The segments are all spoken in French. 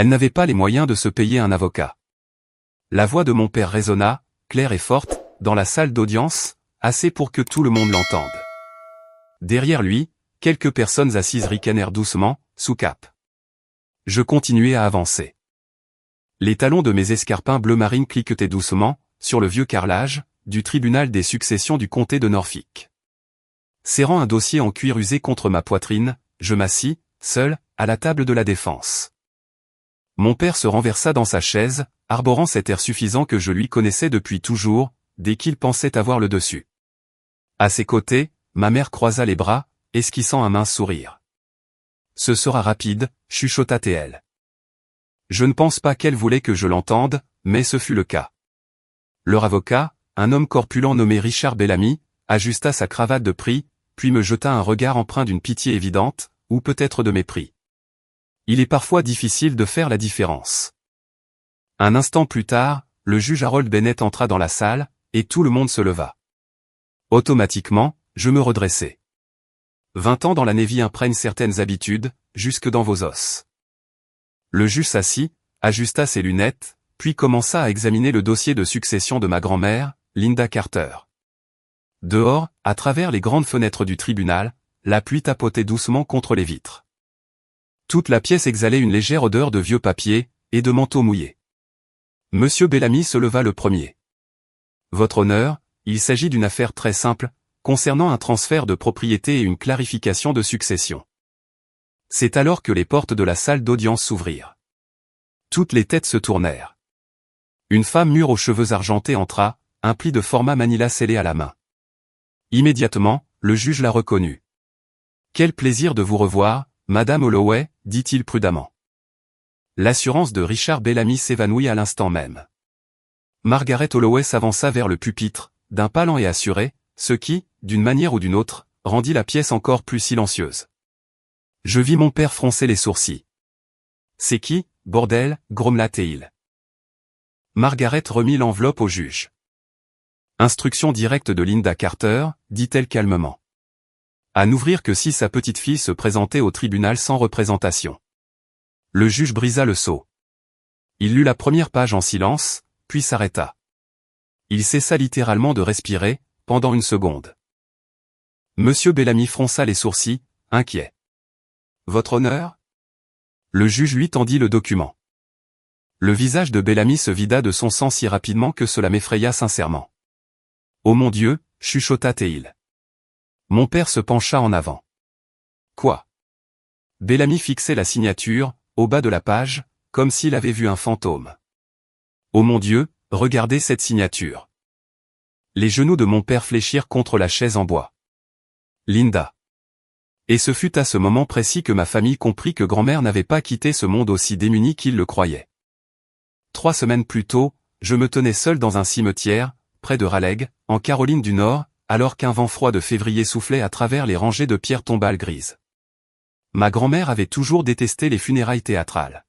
Elle n'avait pas les moyens de se payer un avocat. La voix de mon père résonna, claire et forte, dans la salle d'audience, assez pour que tout le monde l'entende. Derrière lui, quelques personnes assises ricanèrent doucement, sous cape. Je continuai à avancer. Les talons de mes escarpins bleu marine cliquetaient doucement, sur le vieux carrelage, du tribunal des successions du comté de Norfolk. Serrant un dossier en cuir usé contre ma poitrine, je m'assis, seul, à la table de la défense. Mon père se renversa dans sa chaise, arborant cet air suffisant que je lui connaissais depuis toujours, dès qu'il pensait avoir le dessus. À ses côtés, ma mère croisa les bras, esquissant un mince sourire. « Ce sera rapide », chuchota-t-elle. Je ne pense pas qu'elle voulait que je l'entende, mais ce fut le cas. Leur avocat, un homme corpulent nommé Richard Bellamy, ajusta sa cravate de prix, puis me jeta un regard empreint d'une pitié évidente, ou peut-être de mépris. Il est parfois difficile de faire la différence. Un instant plus tard, le juge Harold Bennett entra dans la salle, et tout le monde se leva. Automatiquement, je me redressai. 20 ans dans la Navy imprègnent certaines habitudes, jusque dans vos os. Le juge s'assit, ajusta ses lunettes, puis commença à examiner le dossier de succession de ma grand-mère, Linda Carter. Dehors, à travers les grandes fenêtres du tribunal, la pluie tapotait doucement contre les vitres. Toute la pièce exhalait une légère odeur de vieux papier, et de manteaux mouillés. Monsieur Bellamy se leva le premier. « Votre honneur, il s'agit d'une affaire très simple, concernant un transfert de propriété et une clarification de succession. » C'est alors que les portes de la salle d'audience s'ouvrirent. Toutes les têtes se tournèrent. Une femme mûre aux cheveux argentés entra, un pli de format Manila scellé à la main. Immédiatement, le juge la reconnut. « Quel plaisir de vous revoir, Madame Holloway, dit-il prudemment. » L'assurance de Richard Bellamy s'évanouit à l'instant même. Margaret Holloway s'avança vers le pupitre, d'un pas lent et assuré, ce qui, d'une manière ou d'une autre, rendit la pièce encore plus silencieuse. Je vis mon père froncer les sourcils. « C'est qui, bordel » grommela-t-il. Margaret remit l'enveloppe au juge. « Instruction directe de Linda Carter », dit-elle calmement. « À n'ouvrir que si sa petite-fille se présentait au tribunal sans représentation. » Le juge brisa le sceau. Il lut la première page en silence, puis s'arrêta. Il cessa littéralement de respirer, pendant une seconde. Monsieur Bellamy fronça les sourcils, inquiet. « Votre honneur ?» Le juge lui tendit le document. Le visage de Bellamy se vida de son sang si rapidement que cela m'effraya sincèrement. « Oh mon Dieu !» chuchota-t-il. Mon père se pencha en avant. « Quoi ?» Bellamy fixait la signature, au bas de la page, comme s'il avait vu un fantôme. « Oh mon Dieu, regardez cette signature !» Les genoux de mon père fléchirent contre la chaise en bois. « Linda !» Et ce fut à ce moment précis que ma famille comprit que grand-mère n'avait pas quitté ce monde aussi démuni qu'il le croyait. 3 semaines plus tôt, je me tenais seul dans un cimetière, près de Raleigh, en Caroline du Nord, alors qu'un vent froid de février soufflait à travers les rangées de pierres tombales grises. Ma grand-mère avait toujours détesté les funérailles théâtrales.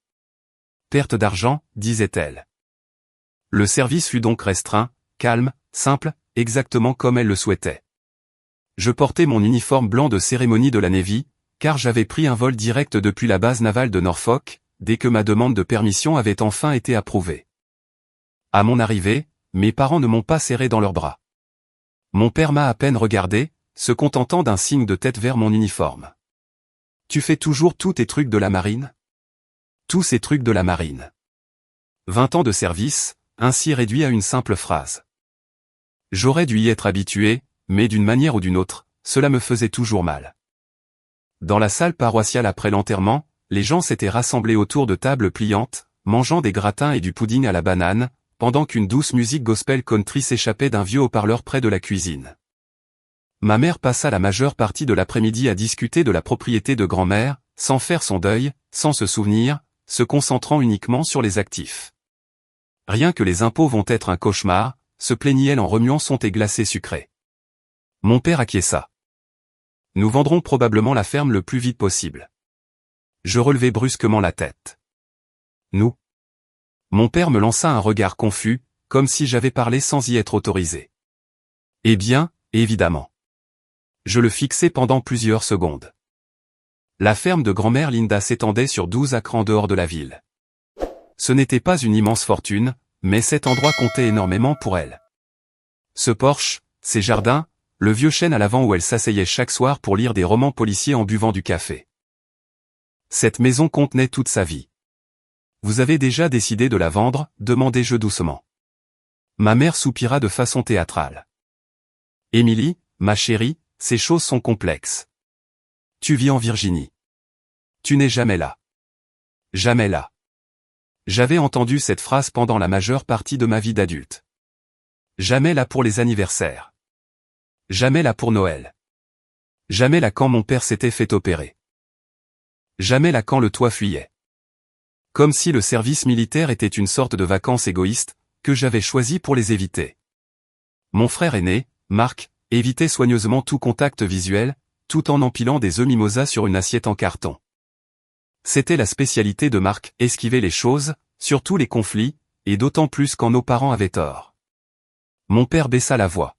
Perte d'argent, disait-elle. Le service fut donc restreint, calme, simple, exactement comme elle le souhaitait. Je portais mon uniforme blanc de cérémonie de la Navy, car j'avais pris un vol direct depuis la base navale de Norfolk, dès que ma demande de permission avait enfin été approuvée. À mon arrivée, mes parents ne m'ont pas serré dans leurs bras. Mon père m'a à peine regardé, se contentant d'un signe de tête vers mon uniforme. « Tu fais toujours tous tes trucs de la marine ?» Tous ces trucs de la marine. 20 ans de service, ainsi réduit à une simple phrase. J'aurais dû y être habitué, mais d'une manière ou d'une autre, cela me faisait toujours mal. Dans la salle paroissiale après l'enterrement, les gens s'étaient rassemblés autour de tables pliantes, mangeant des gratins et du pudding à la banane, pendant qu'une douce musique gospel country s'échappait d'un vieux haut-parleur près de la cuisine. Ma mère passa la majeure partie de l'après-midi à discuter de la propriété de grand-mère, sans faire son deuil, sans se souvenir, se concentrant uniquement sur les actifs. Rien que les impôts vont être un cauchemar, se plaignit-elle en remuant son thé glacé sucré. Mon père acquiesça. Nous vendrons probablement la ferme le plus vite possible. Je relevai brusquement la tête. Nous. Mon père me lança un regard confus, comme si j'avais parlé sans y être autorisé. Eh bien, évidemment. Je le fixai pendant plusieurs secondes. La ferme de grand-mère Linda s'étendait sur 12 acres en dehors de la ville. Ce n'était pas une immense fortune, mais cet endroit comptait énormément pour elle. Ce porche, ces jardins, le vieux chêne à l'avant où elle s'asseyait chaque soir pour lire des romans policiers en buvant du café. Cette maison contenait toute sa vie. Vous avez déjà décidé de la vendre, demandai-je doucement. Ma mère soupira de façon théâtrale. Émilie, ma chérie, ces choses sont complexes. Tu vis en Virginie. Tu n'es jamais là. Jamais là. J'avais entendu cette phrase pendant la majeure partie de ma vie d'adulte. Jamais là pour les anniversaires. Jamais là pour Noël. Jamais là quand mon père s'était fait opérer. Jamais là quand le toit fuyait. Comme si le service militaire était une sorte de vacances égoïstes, que j'avais choisi pour les éviter. Mon frère aîné, Marc, évitait soigneusement tout contact visuel, tout en empilant des œufs mimosa sur une assiette en carton. C'était la spécialité de Marc, esquiver les choses, surtout les conflits, et d'autant plus quand nos parents avaient tort. Mon père baissa la voix.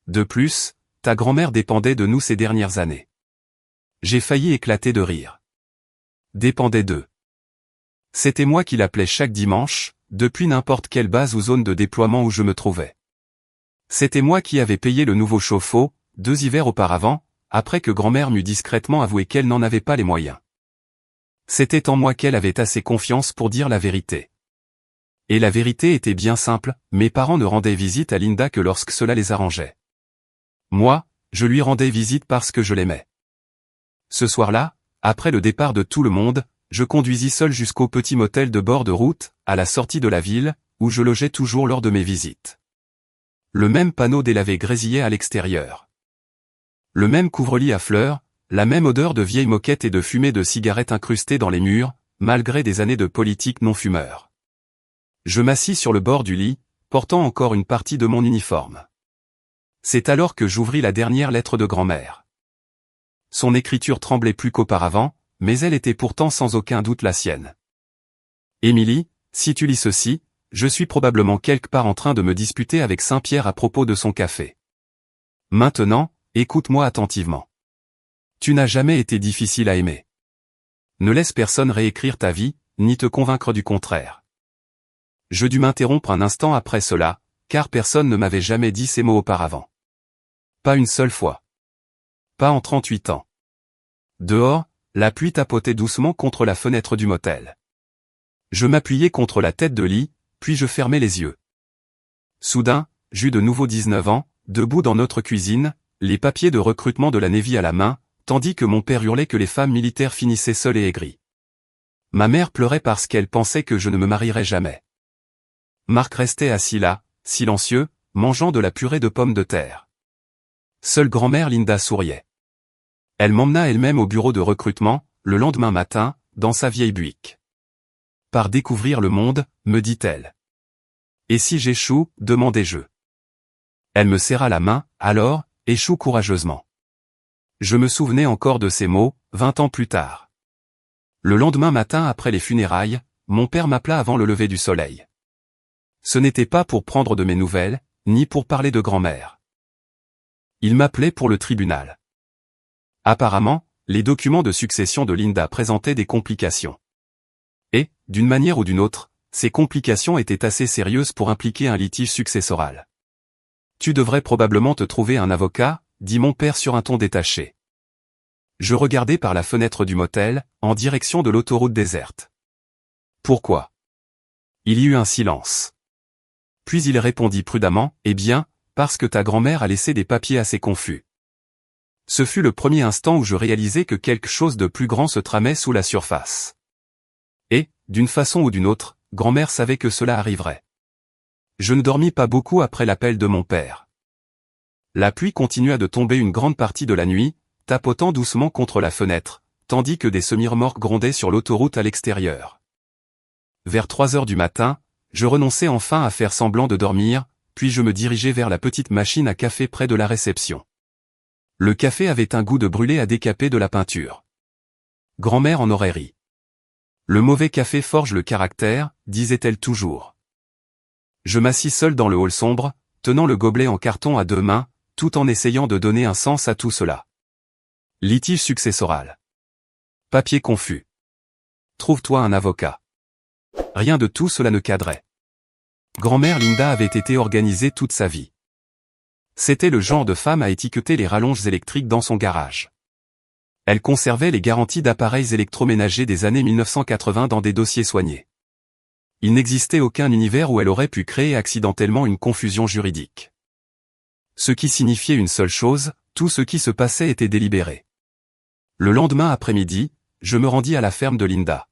De plus, ta grand-mère dépendait de nous ces dernières années. J'ai failli éclater de rire. Dépendait d'eux. C'était moi qui l'appelais chaque dimanche, depuis n'importe quelle base ou zone de déploiement où je me trouvais. C'était moi qui avais payé le nouveau chauffe-eau, 2 hivers auparavant, après que grand-mère m'eût discrètement avoué qu'elle n'en avait pas les moyens. C'était en moi qu'elle avait assez confiance pour dire la vérité. Et la vérité était bien simple, mes parents ne rendaient visite à Linda que lorsque cela les arrangeait. Moi, je lui rendais visite parce que je l'aimais. Ce soir-là, après le départ de tout le monde, je conduisis seul jusqu'au petit motel de bord de route, à la sortie de la ville, où je logeais toujours lors de mes visites. Le même panneau délavé grésillait à l'extérieur. Le même couvre-lit à fleurs, la même odeur de vieilles moquettes et de fumée de cigarettes incrustées dans les murs, malgré des années de politique non-fumeur. Je m'assis sur le bord du lit, portant encore une partie de mon uniforme. C'est alors que j'ouvris la dernière lettre de grand-mère. Son écriture tremblait plus qu'auparavant, mais elle était pourtant sans aucun doute la sienne. Émilie, si tu lis ceci, je suis probablement quelque part en train de me disputer avec Saint-Pierre à propos de son café. Maintenant, écoute-moi attentivement. Tu n'as jamais été difficile à aimer. Ne laisse personne réécrire ta vie, ni te convaincre du contraire. Je dus m'interrompre un instant après cela, car personne ne m'avait jamais dit ces mots auparavant. Pas une seule fois. Pas en 38 ans. Dehors, la pluie tapotait doucement contre la fenêtre du motel. Je m'appuyais contre la tête de lit, puis je fermais les yeux. Soudain, j'eus de nouveau 19 ans, debout dans notre cuisine, les papiers de recrutement de la Navy à la main, tandis que mon père hurlait que les femmes militaires finissaient seules et aigries. Ma mère pleurait parce qu'elle pensait que je ne me marierais jamais. Marc restait assis là, silencieux, mangeant de la purée de pommes de terre. Seule grand-mère Linda souriait. Elle m'emmena elle-même au bureau de recrutement, le lendemain matin, dans sa vieille Buick. Par découvrir le monde, me dit-elle. Et si j'échoue, demandai-je. Elle me serra la main, alors, échoue courageusement. Je me souvenais encore de ces mots, 20 ans plus tard. Le lendemain matin après les funérailles, mon père m'appela avant le lever du soleil. Ce n'était pas pour prendre de mes nouvelles, ni pour parler de grand-mère. Il m'appelait pour le tribunal. Apparemment, les documents de succession de Linda présentaient des complications. Et, d'une manière ou d'une autre, ces complications étaient assez sérieuses pour impliquer un litige successoral. Tu devrais probablement te trouver un avocat, dit mon père sur un ton détaché. Je regardai par la fenêtre du motel, en direction de l'autoroute déserte. Pourquoi? Il y eut un silence. Puis il répondit prudemment, eh bien, parce que ta grand-mère a laissé des papiers assez confus. Ce fut le premier instant où je réalisai que quelque chose de plus grand se tramait sous la surface. Et, d'une façon ou d'une autre, grand-mère savait que cela arriverait. Je ne dormis pas beaucoup après l'appel de mon père. La pluie continua de tomber une grande partie de la nuit, tapotant doucement contre la fenêtre, tandis que des semi-remorques grondaient sur l'autoroute à l'extérieur. Vers 3 heures du matin, je renonçai enfin à faire semblant de dormir, puis je me dirigeai vers la petite machine à café près de la réception. Le café avait un goût de brûlé à décaper de la peinture. Grand-mère en aurait ri. Le mauvais café forge le caractère, disait-elle toujours. Je m'assis seul dans le hall sombre, tenant le gobelet en carton à 2 mains, tout en essayant de donner un sens à tout cela. Litige successoral. Papier confus. Trouve-toi un avocat. Rien de tout cela ne cadrait. Grand-mère Linda avait été organisée toute sa vie. C'était le genre de femme à étiqueter les rallonges électriques dans son garage. Elle conservait les garanties d'appareils électroménagers des années 1980 dans des dossiers soignés. Il n'existait aucun univers où elle aurait pu créer accidentellement une confusion juridique. Ce qui signifiait une seule chose, tout ce qui se passait était délibéré. Le lendemain après-midi, je me rendis à la ferme de Linda.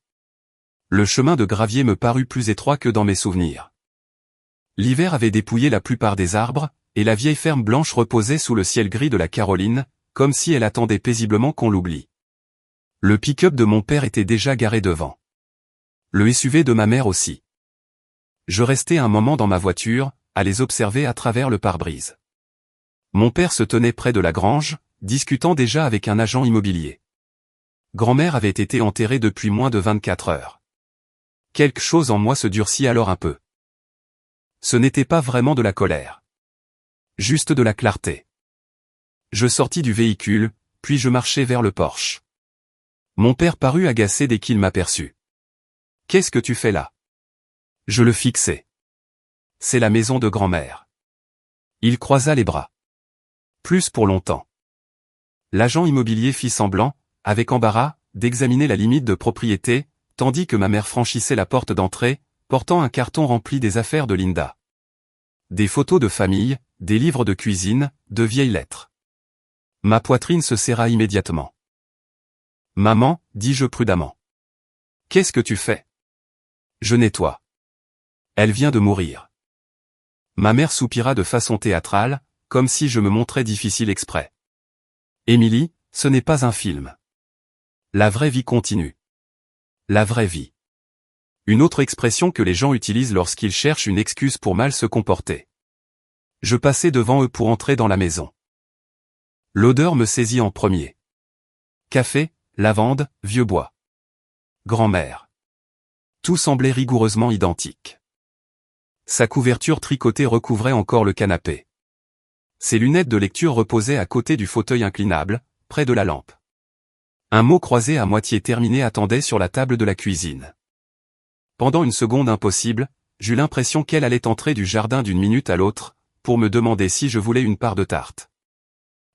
Le chemin de gravier me parut plus étroit que dans mes souvenirs. L'hiver avait dépouillé la plupart des arbres, et la vieille ferme blanche reposait sous le ciel gris de la Caroline, comme si elle attendait paisiblement qu'on l'oublie. Le pick-up de mon père était déjà garé devant. Le SUV de ma mère aussi. Je restai un moment dans ma voiture, à les observer à travers le pare-brise. Mon père se tenait près de la grange, discutant déjà avec un agent immobilier. Grand-mère avait été enterrée depuis moins de 24 heures. Quelque chose en moi se durcit alors un peu. Ce n'était pas vraiment de la colère. Juste de la clarté. Je sortis du véhicule, puis je marchai vers le porche. Mon père parut agacé dès qu'il m'aperçut. « Qu'est-ce que tu fais là ?» Je le fixai. « C'est la maison de grand-mère. » Il croisa les bras. Plus pour longtemps. L'agent immobilier fit semblant, avec embarras, d'examiner la limite de propriété, tandis que ma mère franchissait la porte d'entrée, portant un carton rempli des affaires de Linda. Des photos de famille, des livres de cuisine, de vieilles lettres. Ma poitrine se serra immédiatement. « Maman, dis-je prudemment. Qu'est-ce que tu fais ? » Je nettoie. Elle vient de mourir. Ma mère soupira de façon théâtrale, comme si je me montrais difficile exprès. Émilie, ce n'est pas un film. La vraie vie continue. La vraie vie. Une autre expression que les gens utilisent lorsqu'ils cherchent une excuse pour mal se comporter. Je passai devant eux pour entrer dans la maison. L'odeur me saisit en premier. Café, lavande, vieux bois. Grand-mère. Tout semblait rigoureusement identique. Sa couverture tricotée recouvrait encore le canapé. Ses lunettes de lecture reposaient à côté du fauteuil inclinable, près de la lampe. Un mot croisé à moitié terminé attendait sur la table de la cuisine. Pendant une seconde impossible, j'eus l'impression qu'elle allait entrer du jardin d'une minute à l'autre, pour me demander si je voulais une part de tarte.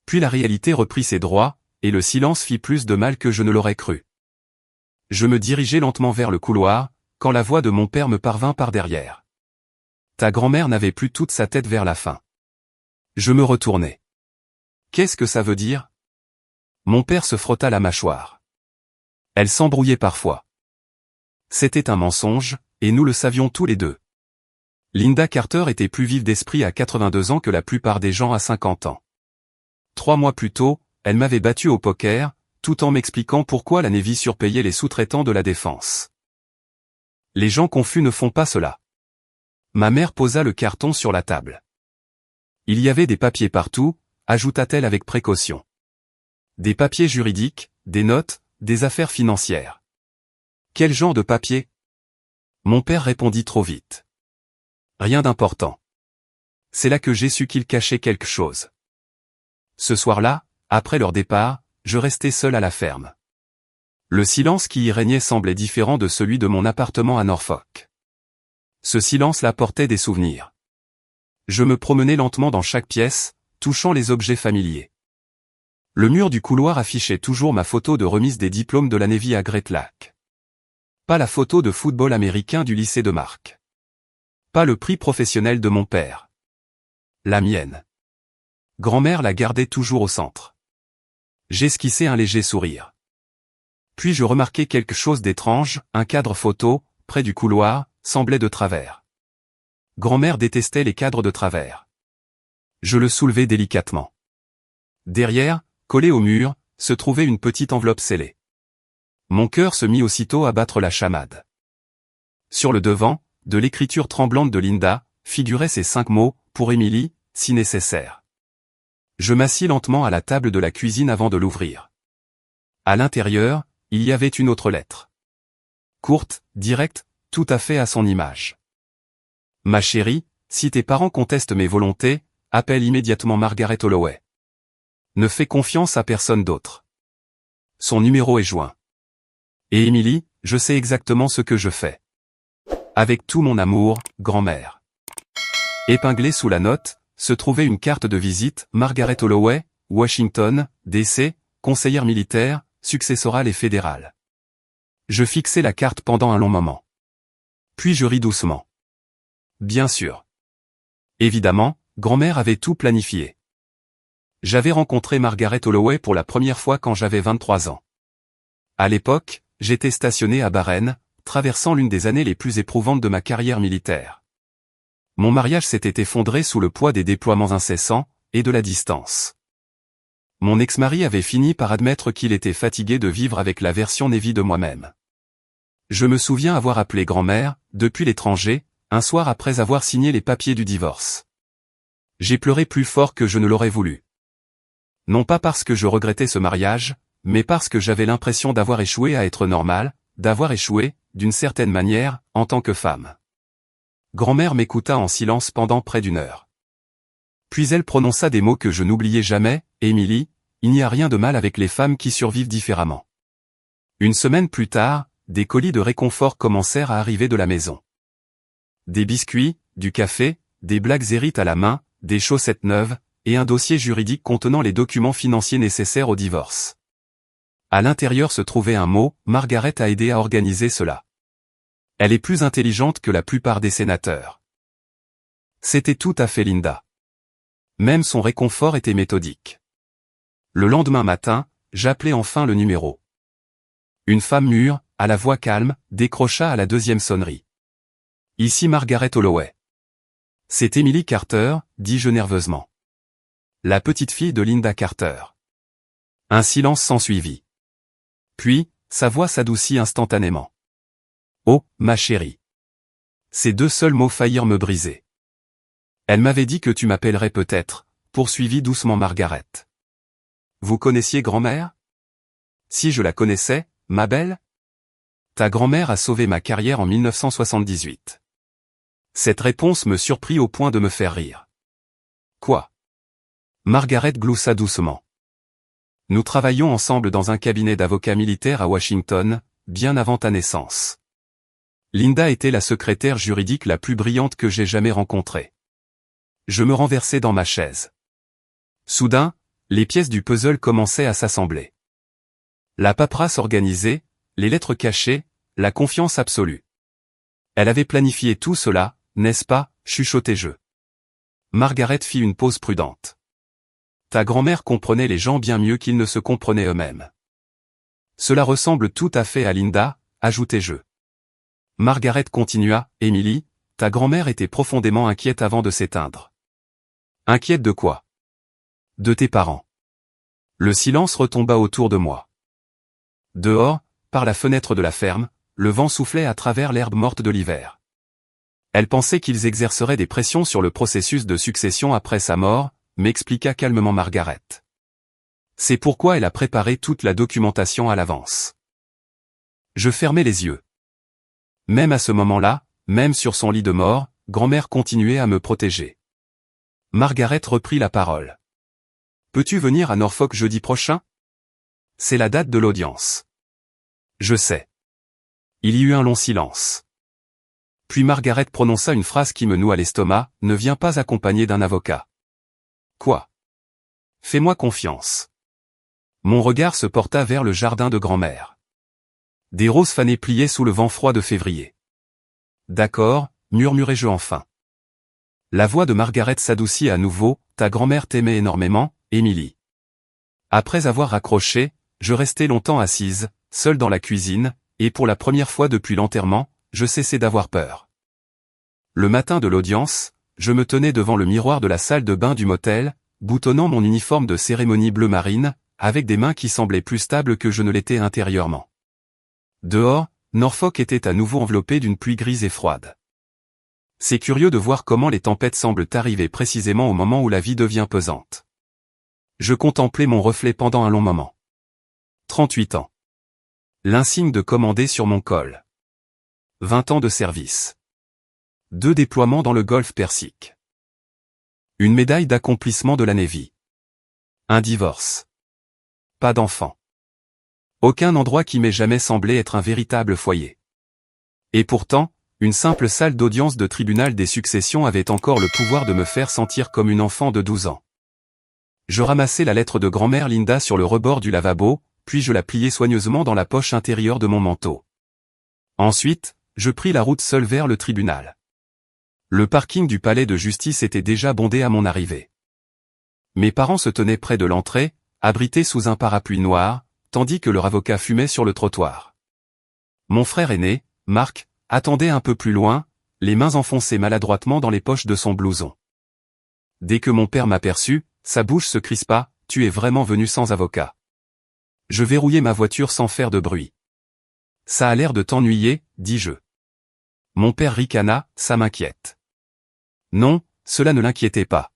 Puis la réalité reprit ses droits, et le silence fit plus de mal que je ne l'aurais cru. Je me dirigeai lentement vers le couloir, quand la voix de mon père me parvint par derrière. « Ta grand-mère n'avait plus toute sa tête vers la fin. » Je me retournai. « Qu'est-ce que ça veut dire ?» Mon père se frotta la mâchoire. Elle s'embrouillait parfois. C'était un mensonge, et nous le savions tous les deux. Linda Carter était plus vive d'esprit à 82 ans que la plupart des gens à 50 ans. 3 mois plus tôt, elle m'avait battu au poker, tout en m'expliquant pourquoi la Navy surpayait les sous-traitants de la défense. Les gens confus ne font pas cela. Ma mère posa le carton sur la table. Il y avait des papiers partout, ajouta-t-elle avec précaution. Des papiers juridiques, des notes, des affaires financières. Quel genre de papier ? Mon père répondit trop vite. Rien d'important. C'est là que j'ai su qu'il cachait quelque chose. Ce soir-là, après leur départ, je restai seul à la ferme. Le silence qui y régnait semblait différent de celui de mon appartement à Norfolk. Ce silence-là portait des souvenirs. Je me promenais lentement dans chaque pièce, touchant les objets familiers. Le mur du couloir affichait toujours ma photo de remise des diplômes de la Navy à Great Lake. Pas la photo de football américain du lycée de Mark. Pas le prix professionnel de mon père. La mienne. Grand-mère la gardait toujours au centre. J'esquissai un léger sourire. Puis je remarquai quelque chose d'étrange, un cadre photo, près du couloir, semblait de travers. Grand-mère détestait les cadres de travers. Je le soulevai délicatement. Derrière, collée au mur, se trouvait une petite enveloppe scellée. Mon cœur se mit aussitôt à battre la chamade. Sur le devant, de l'écriture tremblante de Linda, figuraient ces 5 mots, pour Émilie, si nécessaire. Je m'assis lentement à la table de la cuisine avant de l'ouvrir. À l'intérieur, il y avait une autre lettre. Courte, directe, tout à fait à son image. Ma chérie, si tes parents contestent mes volontés, appelle immédiatement Margaret Holloway. Ne fais confiance à personne d'autre. Son numéro est joint. Et Émilie, je sais exactement ce que je fais. Avec tout mon amour, grand-mère. Épinglée sous la note, se trouvait une carte de visite, Margaret Holloway, Washington, D.C., conseillère militaire, successorale et fédérale. Je fixai la carte pendant un long moment. Puis je ris doucement. Bien sûr. Évidemment, grand-mère avait tout planifié. J'avais rencontré Margaret Holloway pour la première fois quand j'avais 23 ans. À l'époque, j'étais stationné à Bahreïn, traversant l'une des années les plus éprouvantes de ma carrière militaire. Mon mariage s'était effondré sous le poids des déploiements incessants, et de la distance. Mon ex-mari avait fini par admettre qu'il était fatigué de vivre avec la version Navy de moi-même. Je me souviens avoir appelé grand-mère, depuis l'étranger, un soir après avoir signé les papiers du divorce. J'ai pleuré plus fort que je ne l'aurais voulu. Non pas parce que je regrettais ce mariage, mais parce que j'avais l'impression d'avoir échoué à être normal, d'avoir échoué, d'une certaine manière, en tant que femme. Grand-mère m'écouta en silence pendant près d'1 heure. Puis elle prononça des mots que je n'oubliais jamais, « Émilie, il n'y a rien de mal avec les femmes qui survivent différemment. » Une semaine plus tard, des colis de réconfort commencèrent à arriver de la maison. Des biscuits, du café, des Black-Zerit à la main, des chaussettes neuves, et un dossier juridique contenant les documents financiers nécessaires au divorce. À l'intérieur se trouvait un mot, Margaret a aidé à organiser cela. Elle est plus intelligente que la plupart des sénateurs. C'était tout à fait Linda. Même son réconfort était méthodique. Le lendemain matin, j'appelai enfin le numéro. Une femme mûre, à la voix calme, décrocha à la 2e sonnerie. « Ici Margaret Holloway. »« C'est Emily Carter, » dis-je nerveusement. « La petite fille de Linda Carter. » Un silence s'ensuivit. Puis, sa voix s'adoucit instantanément. « Oh, ma chérie. » Ces 2 seuls mots faillirent me briser. « Elle m'avait dit que tu m'appellerais peut-être, » poursuivit doucement Margaret. « Vous connaissiez grand-mère ? » ?»« Si je la connaissais, ma belle ? Ta grand-mère a sauvé ma carrière en 1978. » Cette réponse me surprit au point de me faire rire. « Quoi ? » Margaret gloussa doucement. « Nous travaillions ensemble dans un cabinet d'avocats militaires à Washington, bien avant ta naissance. Linda était la secrétaire juridique la plus brillante que j'ai jamais rencontrée. » Je me renversai dans ma chaise. Soudain, les pièces du puzzle commençaient à s'assembler. La paperasse organisée, les lettres cachées, la confiance absolue. Elle avait planifié tout cela, n'est-ce pas, chuchotai-je. Margaret fit une pause prudente. Ta grand-mère comprenait les gens bien mieux qu'ils ne se comprenaient eux-mêmes. Cela ressemble tout à fait à Linda, ajoutai-je. Margaret continua, Émilie, ta grand-mère était profondément inquiète avant de s'éteindre. Inquiète de quoi ? De tes parents. Le silence retomba autour de moi. Dehors, par la fenêtre de la ferme, le vent soufflait à travers l'herbe morte de l'hiver. Elle pensait qu'ils exerceraient des pressions sur le processus de succession après sa mort, m'expliqua calmement Margaret. C'est pourquoi elle a préparé toute la documentation à l'avance. Je fermai les yeux. Même à ce moment-là, même sur son lit de mort, grand-mère continuait à me protéger. Margaret reprit la parole. Peux-tu venir à Norfolk jeudi prochain ? C'est la date de l'audience. Je sais. Il y eut un long silence. Puis Margaret prononça une phrase qui me noua l'estomac, ne viens pas accompagné d'un avocat. Quoi ? Fais-moi confiance. Mon regard se porta vers le jardin de grand-mère. Des roses fanées pliaient sous le vent froid de février. D'accord, murmurai-je enfin. La voix de Margaret s'adoucit à nouveau, ta grand-mère t'aimait énormément, Émilie. Après avoir raccroché, je restai longtemps assise, seule dans la cuisine, et pour la première fois depuis l'enterrement, je cessai d'avoir peur. Le matin de l'audience, je me tenais devant le miroir de la salle de bain du motel, boutonnant mon uniforme de cérémonie bleu marine, avec des mains qui semblaient plus stables que je ne l'étais intérieurement. Dehors, Norfolk était à nouveau enveloppé d'une pluie grise et froide. C'est curieux de voir comment les tempêtes semblent arriver précisément au moment où la vie devient pesante. Je contemplais mon reflet pendant un long moment. 38 ans. L'insigne de commandé sur mon col. 20 ans de service. 2 déploiements dans le golfe Persique. Une médaille d'accomplissement de la Navy. Un divorce. Pas d'enfant. Aucun endroit qui m'ait jamais semblé être un véritable foyer. Et pourtant, Une simple salle d'audience de tribunal des successions avait encore le pouvoir de me faire sentir comme une enfant de 12 ans. Je ramassai la lettre de grand-mère Linda sur le rebord du lavabo, puis je la pliai soigneusement dans la poche intérieure de mon manteau. Ensuite, je pris la route seule vers le tribunal. Le parking du palais de justice était déjà bondé à mon arrivée. Mes parents se tenaient près de l'entrée, abrités sous un parapluie noir, tandis que leur avocat fumait sur le trottoir. Mon frère aîné, Marc, attendait un peu plus loin, les mains enfoncées maladroitement dans les poches de son blouson. Dès que mon père m'aperçut, sa bouche se crispa, « Tu es vraiment venu sans avocat. » Je verrouillai ma voiture sans faire de bruit. « Ça a l'air de t'ennuyer, dis-je. » Mon père ricana, « Ça m'inquiète. » Non, cela ne l'inquiétait pas.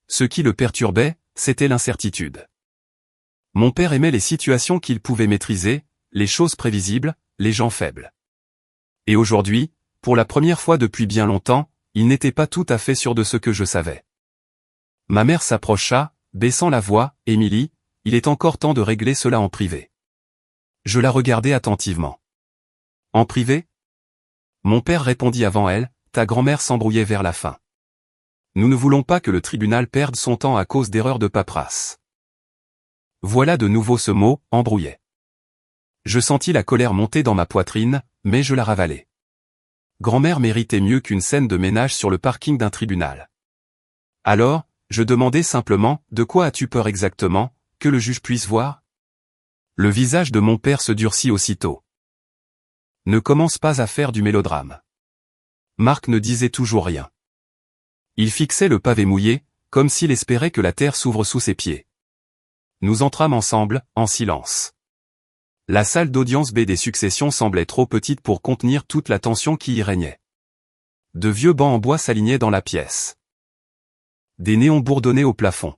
Ce qui le perturbait, c'était l'incertitude. Mon père aimait les situations qu'il pouvait maîtriser, les choses prévisibles, les gens faibles. Et aujourd'hui, pour la première fois depuis bien longtemps, il n'était pas tout à fait sûr de ce que je savais. Ma mère s'approcha, baissant la voix, « Émilie, il est encore temps de régler cela en privé. » Je la regardai attentivement. « En privé ?» Mon père répondit avant elle, « Ta grand-mère s'embrouillait vers la fin. Nous ne voulons pas que le tribunal perde son temps à cause d'erreurs de paperasse. » Voilà de nouveau ce mot, « embrouillait ». Je sentis la colère monter dans ma poitrine, mais je la ravalai. Grand-mère méritait mieux qu'une scène de ménage sur le parking d'un tribunal. Alors, je demandai simplement, « De quoi as-tu peur exactement, que le juge puisse voir ?» Le visage de mon père se durcit aussitôt. « Ne commence pas à faire du mélodrame. » Marc ne disait toujours rien. Il fixait le pavé mouillé, comme s'il espérait que la terre s'ouvre sous ses pieds. Nous entrâmes ensemble, en silence. La salle d'audience B des successions semblait trop petite pour contenir toute la tension qui y régnait. De vieux bancs en bois s'alignaient dans la pièce. Des néons bourdonnaient au plafond.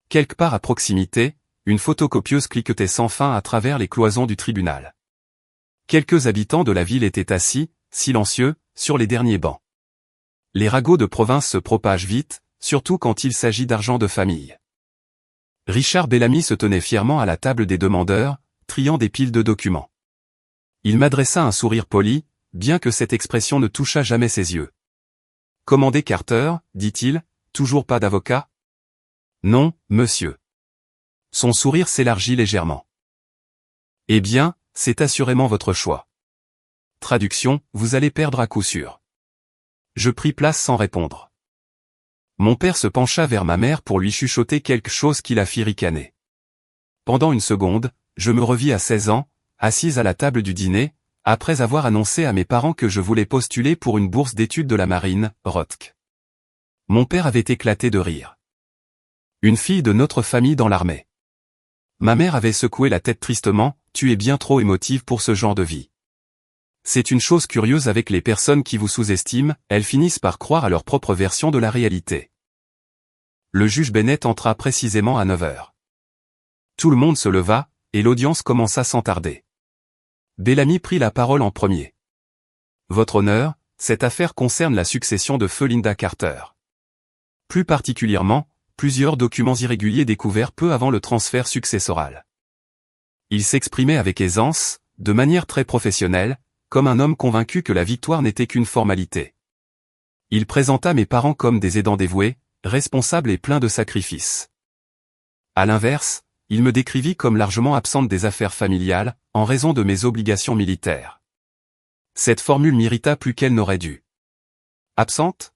Quelque part à proximité, une photocopieuse cliquetait sans fin à travers les cloisons du tribunal. Quelques habitants de la ville étaient assis, silencieux, sur les derniers bancs. Les ragots de province se propagent vite, surtout quand il s'agit d'argent de famille. Richard Bellamy se tenait fièrement à la table des demandeurs, triant des piles de documents. Il m'adressa un sourire poli, bien que cette expression ne touchât jamais ses yeux. « Commandez Carter, dit-il, toujours pas d'avocat ? » « Non, monsieur. » Son sourire s'élargit légèrement. « Eh bien, c'est assurément votre choix. Traduction, vous allez perdre à coup sûr. » Je pris place sans répondre. Mon père se pencha vers ma mère pour lui chuchoter quelque chose qui la fit ricaner. Pendant une seconde, je me revis à 16 ans, assise à la table du dîner, après avoir annoncé à mes parents que je voulais postuler pour une bourse d'études de la marine, ROTC. Mon père avait éclaté de rire. Une fille de notre famille dans l'armée. Ma mère avait secoué la tête tristement, « Tu es bien trop émotive pour ce genre de vie. » C'est une chose curieuse avec les personnes qui vous sous-estiment, elles finissent par croire à leur propre version de la réalité. Le juge Bennett entra précisément à 9 heures. Tout le monde se leva, et l'audience commença sans tarder. Bellamy prit la parole en premier. « Votre honneur, cette affaire concerne la succession de feu Linda Carter. Plus particulièrement, plusieurs documents irréguliers découverts peu avant le transfert successoral. » Il s'exprimait avec aisance, de manière très professionnelle, comme un homme convaincu que la victoire n'était qu'une formalité. Il présenta mes parents comme des aidants dévoués, responsables et pleins de sacrifices. À l'inverse, il me décrivit comme largement absente des affaires familiales, en raison de mes obligations militaires. Cette formule m'irrita plus qu'elle n'aurait dû. Absente ?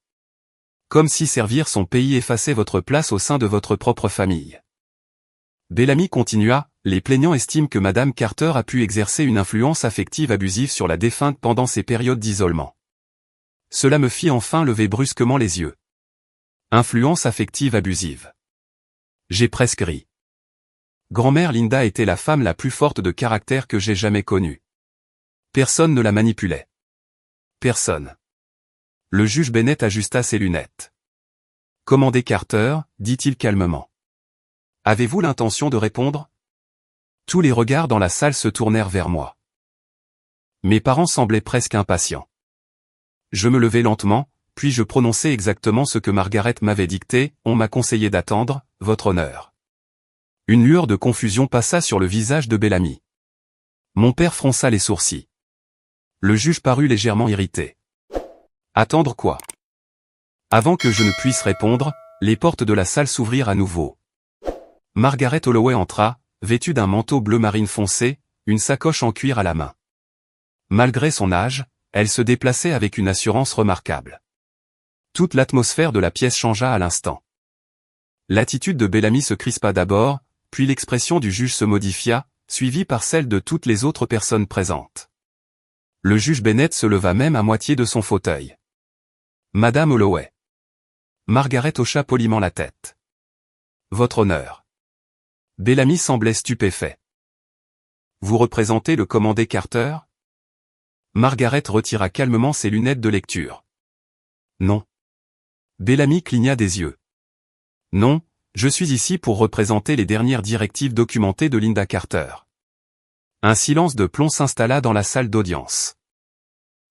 Comme si servir son pays effaçait votre place au sein de votre propre famille. Bellamy continua, les plaignants estiment que Madame Carter a pu exercer une influence affective abusive sur la défunte pendant ces périodes d'isolement. Cela me fit enfin lever brusquement les yeux. Influence affective abusive. J'ai presque ri. Grand-mère Linda était la femme la plus forte de caractère que j'ai jamais connue. Personne ne la manipulait. Personne. Le juge Bennett ajusta ses lunettes. « Commandez Carter, dit-il calmement. Avez-vous l'intention de répondre ? » Tous les regards dans la salle se tournèrent vers moi. Mes parents semblaient presque impatients. Je me levai lentement, puis je prononçai exactement ce que Margaret m'avait dicté, « On m'a conseillé d'attendre, votre honneur. » Une lueur de confusion passa sur le visage de Bellamy. Mon père fronça les sourcils. Le juge parut légèrement irrité. Attendre quoi? Avant que je ne puisse répondre, les portes de la salle s'ouvrirent à nouveau. Margaret Holloway entra, vêtue d'un manteau bleu marine foncé, une sacoche en cuir à la main. Malgré son âge, elle se déplaçait avec une assurance remarquable. Toute l'atmosphère de la pièce changea à l'instant. L'attitude de Bellamy se crispa d'abord, puis l'expression du juge se modifia, suivie par celle de toutes les autres personnes présentes. Le juge Bennett se leva même à moitié de son fauteuil. Madame Holloway. Margaret hocha poliment la tête. Votre honneur. Bellamy semblait stupéfait. Vous représentez le commandé Carter? Margaret retira calmement ses lunettes de lecture. Non. Bellamy cligna des yeux. Non, je suis ici pour représenter les dernières directives documentées de Lynda Carter. Un silence de plomb s'installa dans la salle d'audience.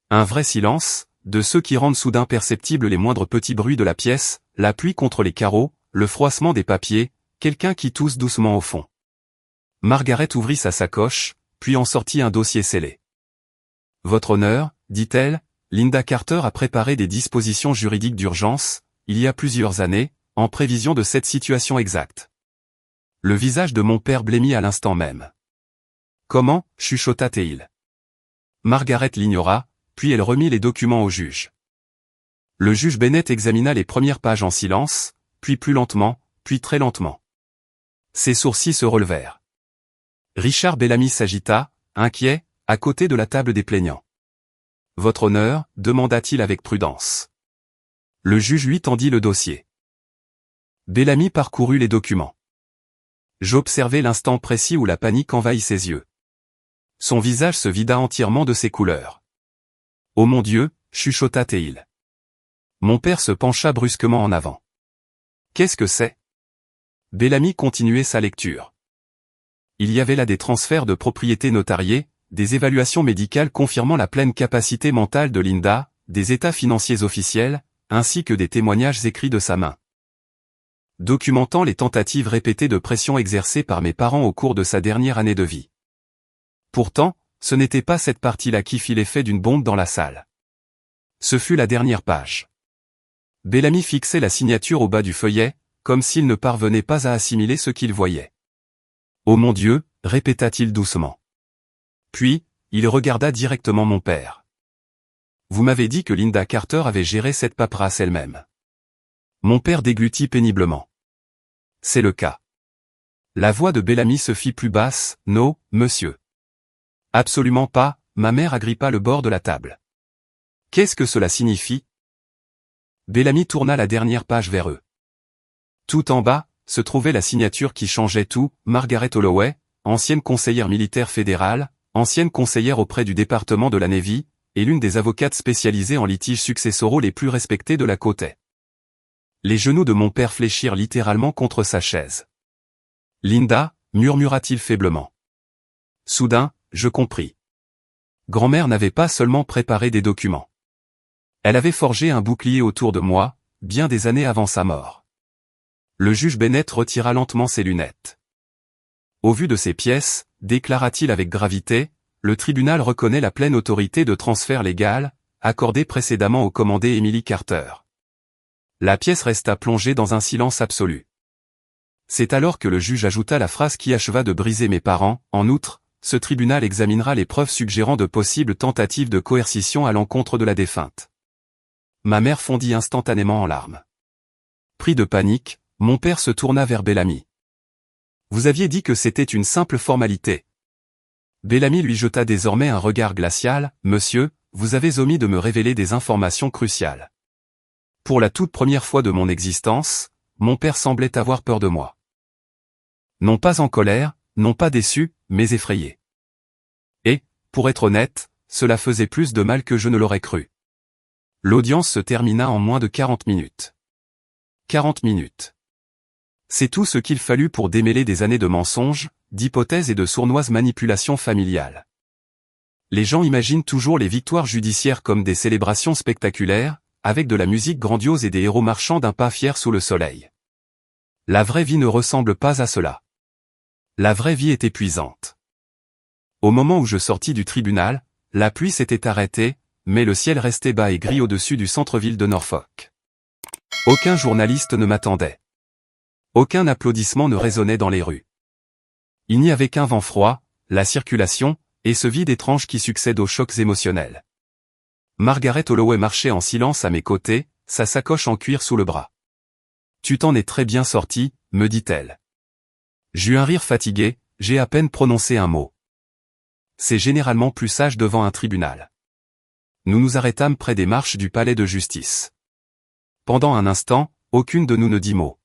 Un vrai silence, de ceux qui rendent soudain perceptibles les moindres petits bruits de la pièce, la pluie contre les carreaux, le froissement des papiers, quelqu'un qui tousse doucement au fond. Margaret ouvrit sa sacoche, puis en sortit un dossier scellé. Votre honneur, dit-elle, Lynda Carter a préparé des dispositions juridiques d'urgence, il y a plusieurs années, en prévision de cette situation exacte. Le visage de mon père blêmit à l'instant même. Comment, chuchota-t-il. Margaret l'ignora, puis elle remit les documents au juge. Le juge Bennett examina les premières pages en silence, puis plus lentement, puis très lentement. Ses sourcils se relevèrent. Richard Bellamy s'agita, inquiet, à côté de la table des plaignants. Votre honneur, demanda-t-il avec prudence. Le juge lui tendit le dossier. Bellamy parcourut les documents. J'observai l'instant précis où la panique envahit ses yeux. Son visage se vida entièrement de ses couleurs. Oh mon Dieu, chuchota-t-il. Mon père se pencha brusquement en avant. Qu'est-ce que c'est? Bellamy continuait sa lecture. Il y avait là des transferts de propriétés notariés, des évaluations médicales confirmant la pleine capacité mentale de Lynda, des états financiers officiels, ainsi que des témoignages écrits de sa main. Documentant les tentatives répétées de pression exercées par mes parents au cours de sa dernière année de vie. Pourtant, ce n'était pas cette partie-là qui fit l'effet d'une bombe dans la salle. Ce fut la dernière page. Bellamy fixait la signature au bas du feuillet, comme s'il ne parvenait pas à assimiler ce qu'il voyait. Oh mon Dieu, répéta-t-il doucement. Puis, il regarda directement mon père. Vous m'avez dit que Lynda Carter avait géré cette paperasse elle-même. Mon père déglutit péniblement. C'est le cas. La voix de Bellamy se fit plus basse. Non, monsieur. Absolument pas, ma mère agrippa le bord de la table. Qu'est-ce que cela signifie? Bellamy tourna la dernière page vers eux. Tout en bas, se trouvait la signature qui changeait tout, Margaret Holloway, ancienne conseillère militaire fédérale, ancienne conseillère auprès du département de la Navy, et l'une des avocates spécialisées en litiges successoraux les plus respectées de la côte est. Les genoux de mon père fléchirent littéralement contre sa chaise. Lynda, murmura-t-il faiblement. Soudain, je compris. Grand-mère n'avait pas seulement préparé des documents. Elle avait forgé un bouclier autour de moi, bien des années avant sa mort. Le juge Bennett retira lentement ses lunettes. Au vu de ces pièces, déclara-t-il avec gravité, le tribunal reconnaît la pleine autorité de transfert légal, accordée précédemment au commandé Emily Carter. La pièce resta plongée dans un silence absolu. C'est alors que le juge ajouta la phrase qui acheva de briser mes parents. En outre, ce tribunal examinera les preuves suggérant de possibles tentatives de coercition à l'encontre de la défunte. Ma mère fondit instantanément en larmes. Pris de panique, mon père se tourna vers Bellamy. Vous aviez dit que c'était une simple formalité. Bellamy lui jeta désormais un regard glacial. Monsieur, vous avez omis de me révéler des informations cruciales. Pour la toute première fois de mon existence, mon père semblait avoir peur de moi. Non pas en colère, non pas déçu, mais effrayé. Et, pour être honnête, cela faisait plus de mal que je ne l'aurais cru. L'audience se termina en moins de 40 minutes. 40 minutes. C'est tout ce qu'il fallut pour démêler des années de mensonges, d'hypothèses et de sournoises manipulations familiales. Les gens imaginent toujours les victoires judiciaires comme des célébrations spectaculaires, avec de la musique grandiose et des héros marchant d'un pas fier sous le soleil. La vraie vie ne ressemble pas à cela. La vraie vie est épuisante. Au moment où je sortis du tribunal, La pluie s'était arrêtée, mais le ciel restait bas et gris au-dessus du centre-ville de Norfolk. Aucun journaliste ne m'attendait. Aucun applaudissement ne résonnait dans les rues. Il n'y avait qu'un vent froid, la circulation, et ce vide étrange qui succède aux chocs émotionnels. Margaret Holloway marchait en silence à mes côtés, sa sacoche en cuir sous le bras. « Tu t'en es très bien sorti, me dit-elle. » J'eus un rire fatigué, j'ai à peine prononcé un mot. C'est généralement plus sage devant un tribunal. Nous nous arrêtâmes près des marches du palais de justice. Pendant un instant, aucune de nous ne dit mot.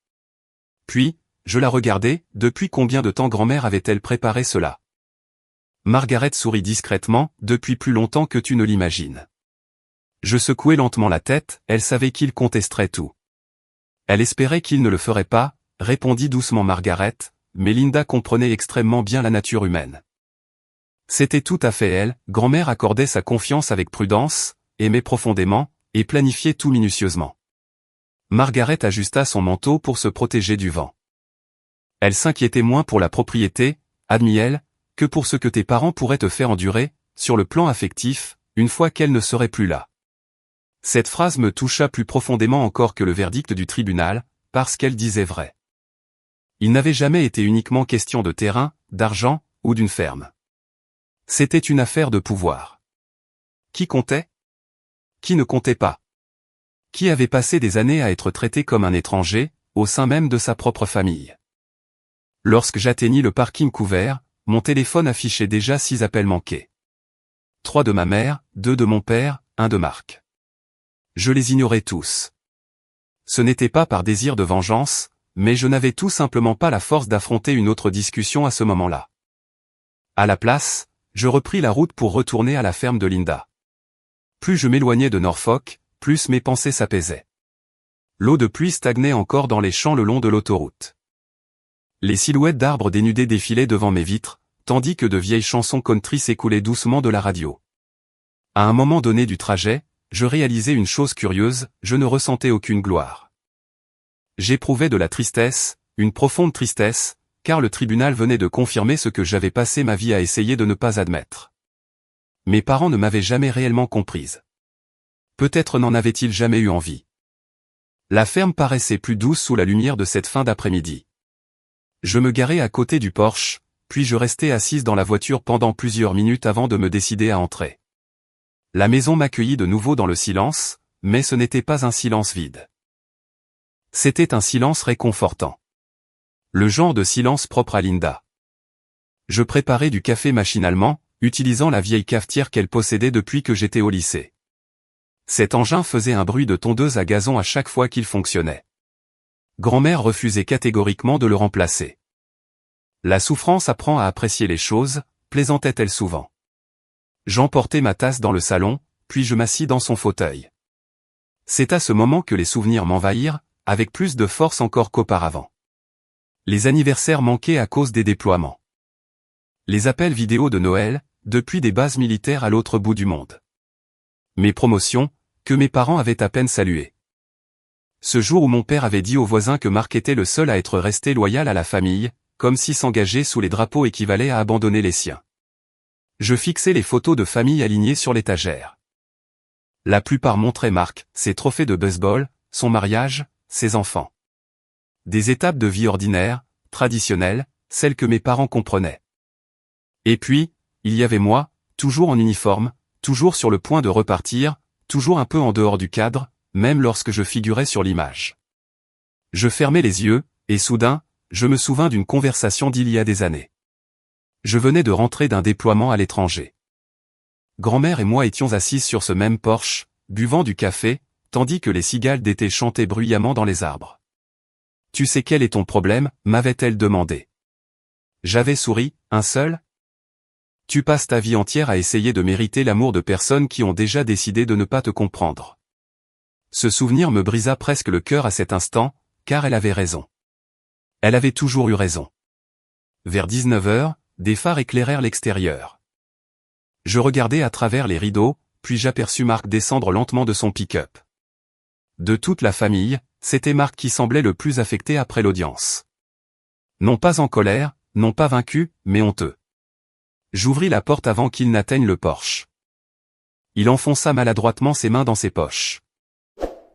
Puis, je la regardai, depuis combien de temps grand-mère avait-elle préparé cela? Margaret sourit discrètement, depuis plus longtemps que tu ne l'imagines. Je secouai lentement la tête, elle savait qu'il contesterait tout. Elle espérait qu'il ne le ferait pas, répondit doucement Margaret, mais Linda comprenait extrêmement bien la nature humaine. C'était tout à fait elle, grand-mère accordait sa confiance avec prudence, aimait profondément, et planifiait tout minutieusement. Margaret ajusta son manteau pour se protéger du vent. Elle s'inquiétait moins pour la propriété, admit-elle, que pour ce que tes parents pourraient te faire endurer, sur le plan affectif, une fois qu'elle ne serait plus là. Cette phrase me toucha plus profondément encore que le verdict du tribunal, parce qu'elle disait vrai. Il n'avait jamais été uniquement question de terrain, d'argent, ou d'une ferme. C'était une affaire de pouvoir. Qui comptait? Qui ne comptait pas? Qui avait passé des années à être traité comme un étranger, au sein même de sa propre famille? Lorsque j'atteignis le parking couvert, mon téléphone affichait déjà 6 appels manqués. 3 de ma mère, 2 de mon père, 1 de Marc. Je les ignorais tous. Ce n'était pas par désir de vengeance, mais je n'avais tout simplement pas la force d'affronter une autre discussion à ce moment-là. À la place, je repris la route pour retourner à la ferme de Linda. Plus je m'éloignais de Norfolk, plus mes pensées s'apaisaient. L'eau de pluie stagnait encore dans les champs le long de l'autoroute. Les silhouettes d'arbres dénudés défilaient devant mes vitres, tandis que de vieilles chansons country s'écoulaient doucement de la radio. À un moment donné du trajet, je réalisais une chose curieuse, je ne ressentais aucune gloire. J'éprouvais de la tristesse, une profonde tristesse, car le tribunal venait de confirmer ce que j'avais passé ma vie à essayer de ne pas admettre. Mes parents ne m'avaient jamais réellement comprise. Peut-être n'en avaient-ils jamais eu envie. La ferme paraissait plus douce sous la lumière de cette fin d'après-midi. Je me garai à côté du porche, puis je restai assise dans la voiture pendant plusieurs minutes avant de me décider à entrer. La maison m'accueillit de nouveau dans le silence, mais ce n'était pas un silence vide. C'était un silence réconfortant. Le genre de silence propre à Linda. Je préparais du café machinalement, utilisant la vieille cafetière qu'elle possédait depuis que j'étais au lycée. Cet engin faisait un bruit de tondeuse à gazon à chaque fois qu'il fonctionnait. Grand-mère refusait catégoriquement de le remplacer. La souffrance apprend à apprécier les choses, plaisantait-elle souvent. J'emportai ma tasse dans le salon, puis je m'assis dans son fauteuil. C'est à ce moment que les souvenirs m'envahirent, avec plus de force encore qu'auparavant. Les anniversaires manqués à cause des déploiements. Les appels vidéo de Noël, depuis des bases militaires à l'autre bout du monde. Mes promotions, que mes parents avaient à peine saluées. Ce jour où mon père avait dit aux voisins que Marc était le seul à être resté loyal à la famille, comme si s'engager sous les drapeaux équivalait à abandonner les siens. Je fixais les photos de famille alignées sur l'étagère. La plupart montraient Marc, ses trophées de baseball, son mariage, ses enfants. Des étapes de vie ordinaires, traditionnelles, celles que mes parents comprenaient. Et puis, il y avait moi, toujours en uniforme, toujours sur le point de repartir, toujours un peu en dehors du cadre, même lorsque je figurais sur l'image. Je fermais les yeux, et soudain, je me souvins d'une conversation d'il y a des années. Je venais de rentrer d'un déploiement à l'étranger. Grand-mère et moi étions assises sur ce même porche, buvant du café, tandis que les cigales d'été chantaient bruyamment dans les arbres. « Tu sais quel est ton problème ?» m'avait-elle demandé. J'avais souri, un seul ? Tu passes ta vie entière à essayer de mériter l'amour de personnes qui ont déjà décidé de ne pas te comprendre. Ce souvenir me brisa presque le cœur à cet instant, car elle avait raison. Elle avait toujours eu raison. Vers 19h, des phares éclairèrent l'extérieur. Je regardai à travers les rideaux, puis j'aperçus Marc descendre lentement de son pick-up. De toute la famille, c'était Marc qui semblait le plus affecté après l'audience. Non pas en colère, non pas vaincu, mais honteux. J'ouvris la porte avant qu'il n'atteigne le porche. Il enfonça maladroitement ses mains dans ses poches.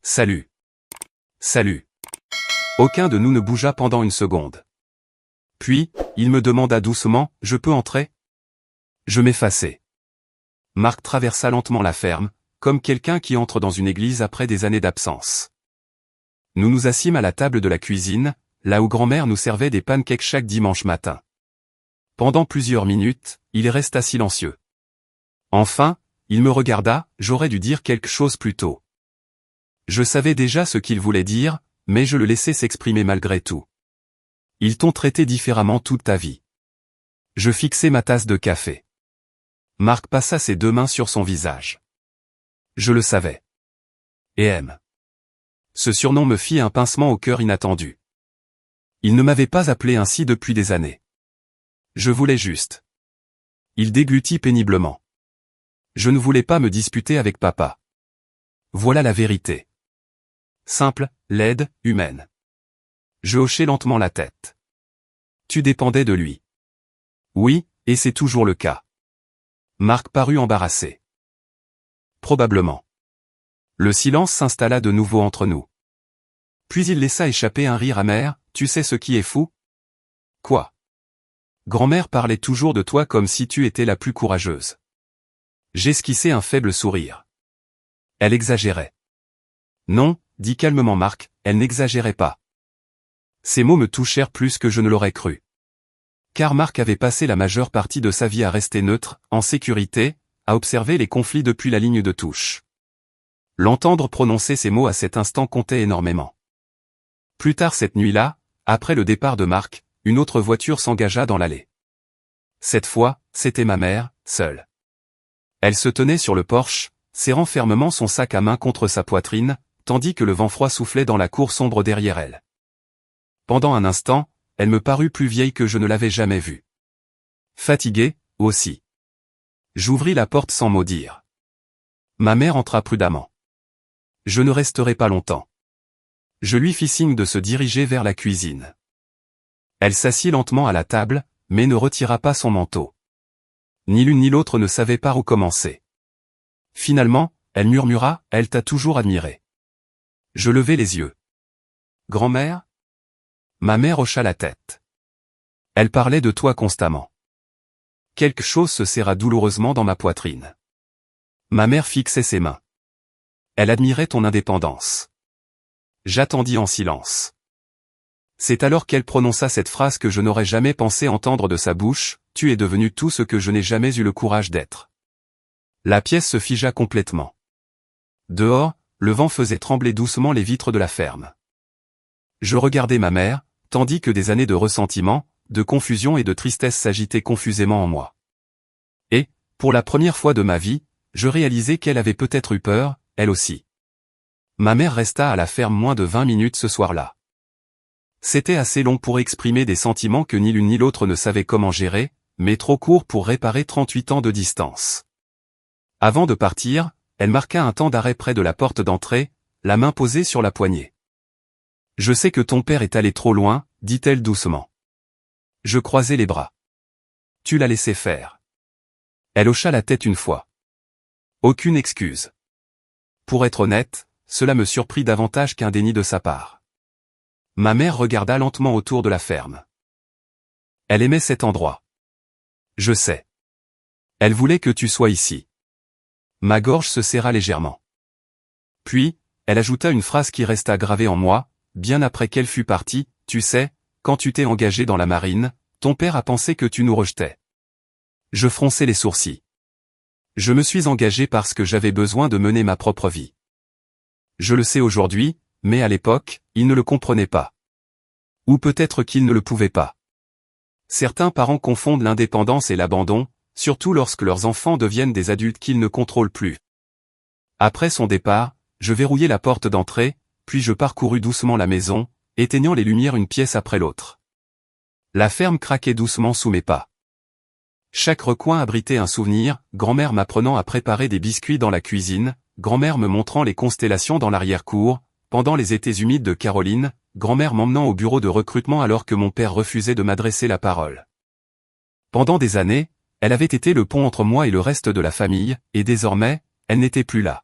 Salut. Salut. Aucun de nous ne bougea pendant une seconde. Puis, il me demanda doucement, je peux entrer? Je m'effaçai. Marc traversa lentement la ferme, comme quelqu'un qui entre dans une église après des années d'absence. Nous nous assîmes à la table de la cuisine, là où grand-mère nous servait des pancakes chaque dimanche matin. Pendant plusieurs minutes, il resta silencieux. Enfin, il me regarda, j'aurais dû dire quelque chose plus tôt. Je savais déjà ce qu'il voulait dire, mais je le laissais s'exprimer malgré tout. Ils t'ont traité différemment toute ta vie. Je fixai ma tasse de café. Marc passa ses deux mains sur son visage. Je le savais. Et M. Ce surnom me fit un pincement au cœur inattendu. Il ne m'avait pas appelé ainsi depuis des années. Je voulais juste. Il déglutit péniblement. Je ne voulais pas me disputer avec papa. Voilà la vérité. Simple, laide, humaine. Je hochai lentement la tête. Tu dépendais de lui. Oui, et c'est toujours le cas. Marc parut embarrassé. Probablement. Le silence s'installa de nouveau entre nous. Puis il laissa échapper un rire amer, tu sais ce qui est fou? Quoi? Grand-mère parlait toujours de toi comme si tu étais la plus courageuse. J'esquissai un faible sourire. Elle exagérait. Non, dit calmement Marc, elle n'exagérait pas. Ces mots me touchèrent plus que je ne l'aurais cru. Car Marc avait passé la majeure partie de sa vie à rester neutre, en sécurité, à observer les conflits depuis la ligne de touche. L'entendre prononcer ces mots à cet instant comptait énormément. Plus tard cette nuit-là, après le départ de Marc, une autre voiture s'engagea dans l'allée. Cette fois, c'était ma mère, seule. Elle se tenait sur le porche, serrant fermement son sac à main contre sa poitrine, tandis que le vent froid soufflait dans la cour sombre derrière elle. Pendant un instant, elle me parut plus vieille que je ne l'avais jamais vue. Fatiguée, aussi. J'ouvris la porte sans mot dire. Ma mère entra prudemment. Je ne resterai pas longtemps. Je lui fis signe de se diriger vers la cuisine. Elle s'assit lentement à la table, mais ne retira pas son manteau. Ni l'une ni l'autre ne savait par où commencer. Finalement, elle murmura, elle t'a toujours admiré. Je levai les yeux. Grand-mère? Ma mère hocha la tête. Elle parlait de toi constamment. Quelque chose se serra douloureusement dans ma poitrine. Ma mère fixait ses mains. Elle admirait ton indépendance. J'attendis en silence. C'est alors qu'elle prononça cette phrase que je n'aurais jamais pensé entendre de sa bouche, tu es devenu tout ce que je n'ai jamais eu le courage d'être. La pièce se figea complètement. Dehors, le vent faisait trembler doucement les vitres de la ferme. Je regardais ma mère, tandis que des années de ressentiment, de confusion et de tristesse s'agitaient confusément en moi. Et, pour la première fois de ma vie, je réalisais qu'elle avait peut-être eu peur, elle aussi. Ma mère resta à la ferme moins de 20 minutes ce soir-là. C'était assez long pour exprimer des sentiments que ni l'une ni l'autre ne savait comment gérer, mais trop court pour réparer 38 ans de distance. Avant de partir, elle marqua un temps d'arrêt près de la porte d'entrée, la main posée sur la poignée. « Je sais que ton père est allé trop loin, dit-elle doucement. » Je croisai les bras. « Tu l'as laissé faire. » Elle hocha la tête une fois. Aucune excuse. Pour être honnête, cela me surprit davantage qu'un déni de sa part. Ma mère regarda lentement autour de la ferme. Elle aimait cet endroit. Je sais. Elle voulait que tu sois ici. Ma gorge se serra légèrement. Puis, elle ajouta une phrase qui resta gravée en moi, bien après qu'elle fût partie, tu sais, quand tu t'es engagé dans la marine, ton père a pensé que tu nous rejetais. Je fronçai les sourcils. Je me suis engagé parce que j'avais besoin de mener ma propre vie. Je le sais aujourd'hui, mais à l'époque, il ne le comprenait pas. Ou peut-être qu'il ne le pouvait pas. Certains parents confondent l'indépendance et l'abandon, surtout lorsque leurs enfants deviennent des adultes qu'ils ne contrôlent plus. Après son départ, je verrouillai la porte d'entrée, puis je parcourus doucement la maison, éteignant les lumières une pièce après l'autre. La ferme craquait doucement sous mes pas. Chaque recoin abritait un souvenir, grand-mère m'apprenant à préparer des biscuits dans la cuisine, grand-mère me montrant les constellations dans l'arrière-cour, pendant les étés humides de Caroline, grand-mère m'emmenant au bureau de recrutement alors que mon père refusait de m'adresser la parole. Pendant des années, elle avait été le pont entre moi et le reste de la famille, et désormais, elle n'était plus là.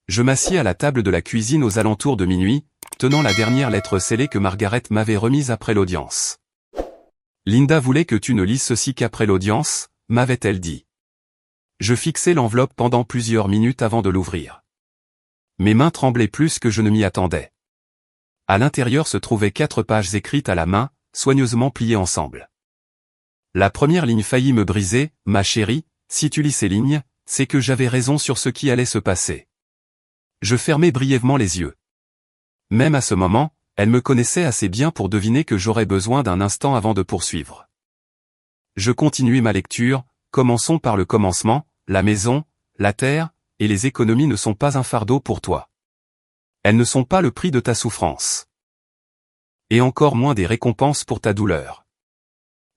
Je m'assis à la table de la cuisine aux alentours de minuit, tenant la dernière lettre scellée que Margaret m'avait remise après l'audience. Linda voulait que tu ne lises ceci qu'après l'audience, m'avait-elle dit. Je fixai l'enveloppe pendant plusieurs minutes avant de l'ouvrir. Mes mains tremblaient plus que je ne m'y attendais. À l'intérieur se trouvaient 4 pages écrites à la main, soigneusement pliées ensemble. La première ligne faillit me briser, ma chérie, si tu lis ces lignes, c'est que j'avais raison sur ce qui allait se passer. Je fermai brièvement les yeux. Même à ce moment, elle me connaissait assez bien pour deviner que j'aurais besoin d'un instant avant de poursuivre. Je continuai ma lecture, commençons par le commencement, la maison, la terre, et les économies ne sont pas un fardeau pour toi. Elles ne sont pas le prix de ta souffrance. Et encore moins des récompenses pour ta douleur.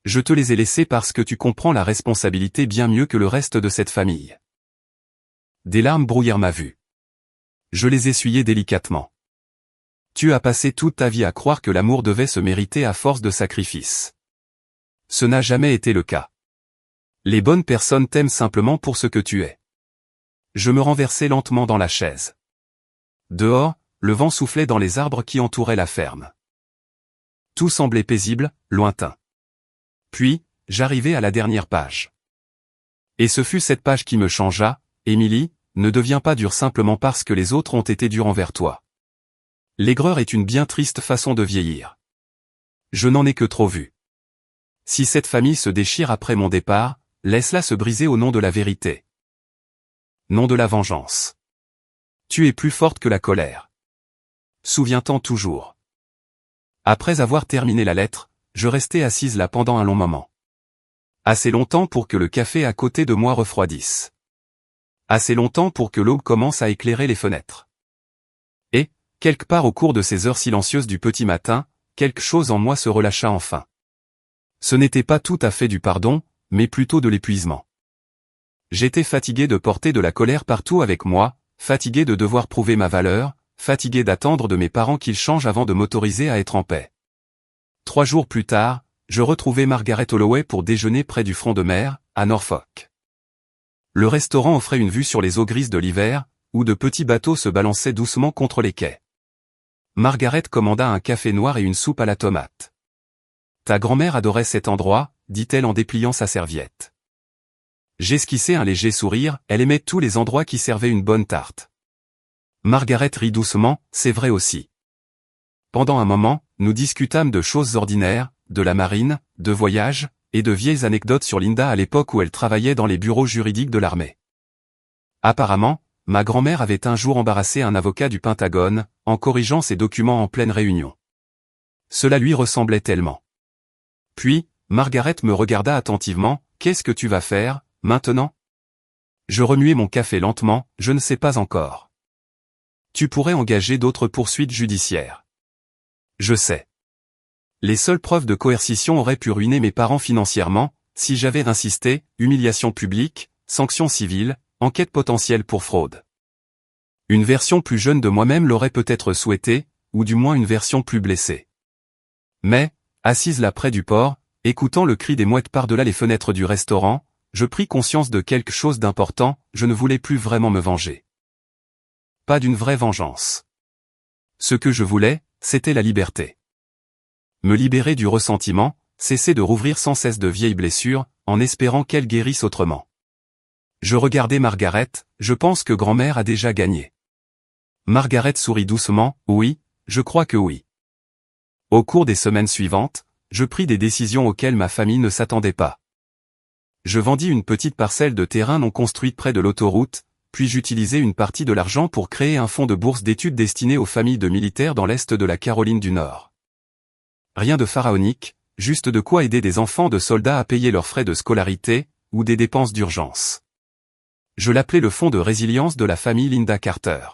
Je te les ai laissées parce que tu comprends la responsabilité bien mieux que le reste de cette famille. Des larmes brouillèrent ma vue. Je les essuyai délicatement. Tu as passé toute ta vie à croire que l'amour devait se mériter à force de sacrifices. Ce n'a jamais été le cas. Les bonnes personnes t'aiment simplement pour ce que tu es. Je me renversai lentement dans la chaise. Dehors, le vent soufflait dans les arbres qui entouraient la ferme. Tout semblait paisible, lointain. Puis, j'arrivai à la dernière page. Et ce fut cette page qui me changea. Émilie, ne deviens pas dure simplement parce que les autres ont été durs envers toi. L'aigreur est une bien triste façon de vieillir. Je n'en ai que trop vu. Si cette famille se déchire après mon départ, laisse-la se briser au nom de la vérité. Non de la vengeance. Tu es plus forte que la colère. Souviens-t'en toujours. Après avoir terminé la lettre, je restai assise là pendant un long moment. Assez longtemps pour que le café à côté de moi refroidisse. Assez longtemps pour que l'aube commence à éclairer les fenêtres. Et, quelque part au cours de ces heures silencieuses du petit matin, quelque chose en moi se relâcha enfin. Ce n'était pas tout à fait du pardon, mais plutôt de l'épuisement. J'étais fatigué de porter de la colère partout avec moi, fatigué de devoir prouver ma valeur, fatigué d'attendre de mes parents qu'ils changent avant de m'autoriser à être en paix. 3 jours plus tard, je retrouvai Margaret Holloway pour déjeuner près du front de mer, à Norfolk. Le restaurant offrait une vue sur les eaux grises de l'hiver, où de petits bateaux se balançaient doucement contre les quais. Margaret commanda un café noir et une soupe à la tomate. « Ta grand-mère adorait cet endroit », dit-elle en dépliant sa serviette. J'esquissai un léger sourire, elle aimait tous les endroits qui servaient une bonne tarte. Margaret rit doucement, c'est vrai aussi. Pendant un moment, nous discutâmes de choses ordinaires, de la marine, de voyages, et de vieilles anecdotes sur Linda à l'époque où elle travaillait dans les bureaux juridiques de l'armée. Apparemment, ma grand-mère avait un jour embarrassé un avocat du Pentagone, en corrigeant ses documents en pleine réunion. Cela lui ressemblait tellement. Puis, Margaret me regarda attentivement, « Qu'est-ce que tu vas faire, maintenant ?» Je remuai mon café lentement, « Je ne sais pas encore. » Tu pourrais engager d'autres poursuites judiciaires. Je sais. Les seules preuves de coercition auraient pu ruiner mes parents financièrement, si j'avais insisté, humiliation publique, sanctions civiles, enquête potentielle pour fraude. Une version plus jeune de moi-même l'aurait peut-être souhaité, ou du moins une version plus blessée. Mais, assise là près du port, écoutant le cri des mouettes par-delà les fenêtres du restaurant, je pris conscience de quelque chose d'important, je ne voulais plus vraiment me venger. Pas d'une vraie vengeance. Ce que je voulais, c'était la liberté. Me libérer du ressentiment, cesser de rouvrir sans cesse de vieilles blessures, en espérant qu'elles guérissent autrement. Je regardai Margaret, je pense que grand-mère a déjà gagné. Margaret sourit doucement, oui, je crois que oui. Au cours des semaines suivantes, je pris des décisions auxquelles ma famille ne s'attendait pas. Je vendis une petite parcelle de terrain non construite près de l'autoroute, puis j'utilisai une partie de l'argent pour créer un fonds de bourse d'études destiné aux familles de militaires dans l'est de la Caroline du Nord. Rien de pharaonique, juste de quoi aider des enfants de soldats à payer leurs frais de scolarité, ou des dépenses d'urgence. Je l'appelais le fonds de résilience de la famille Linda Carter.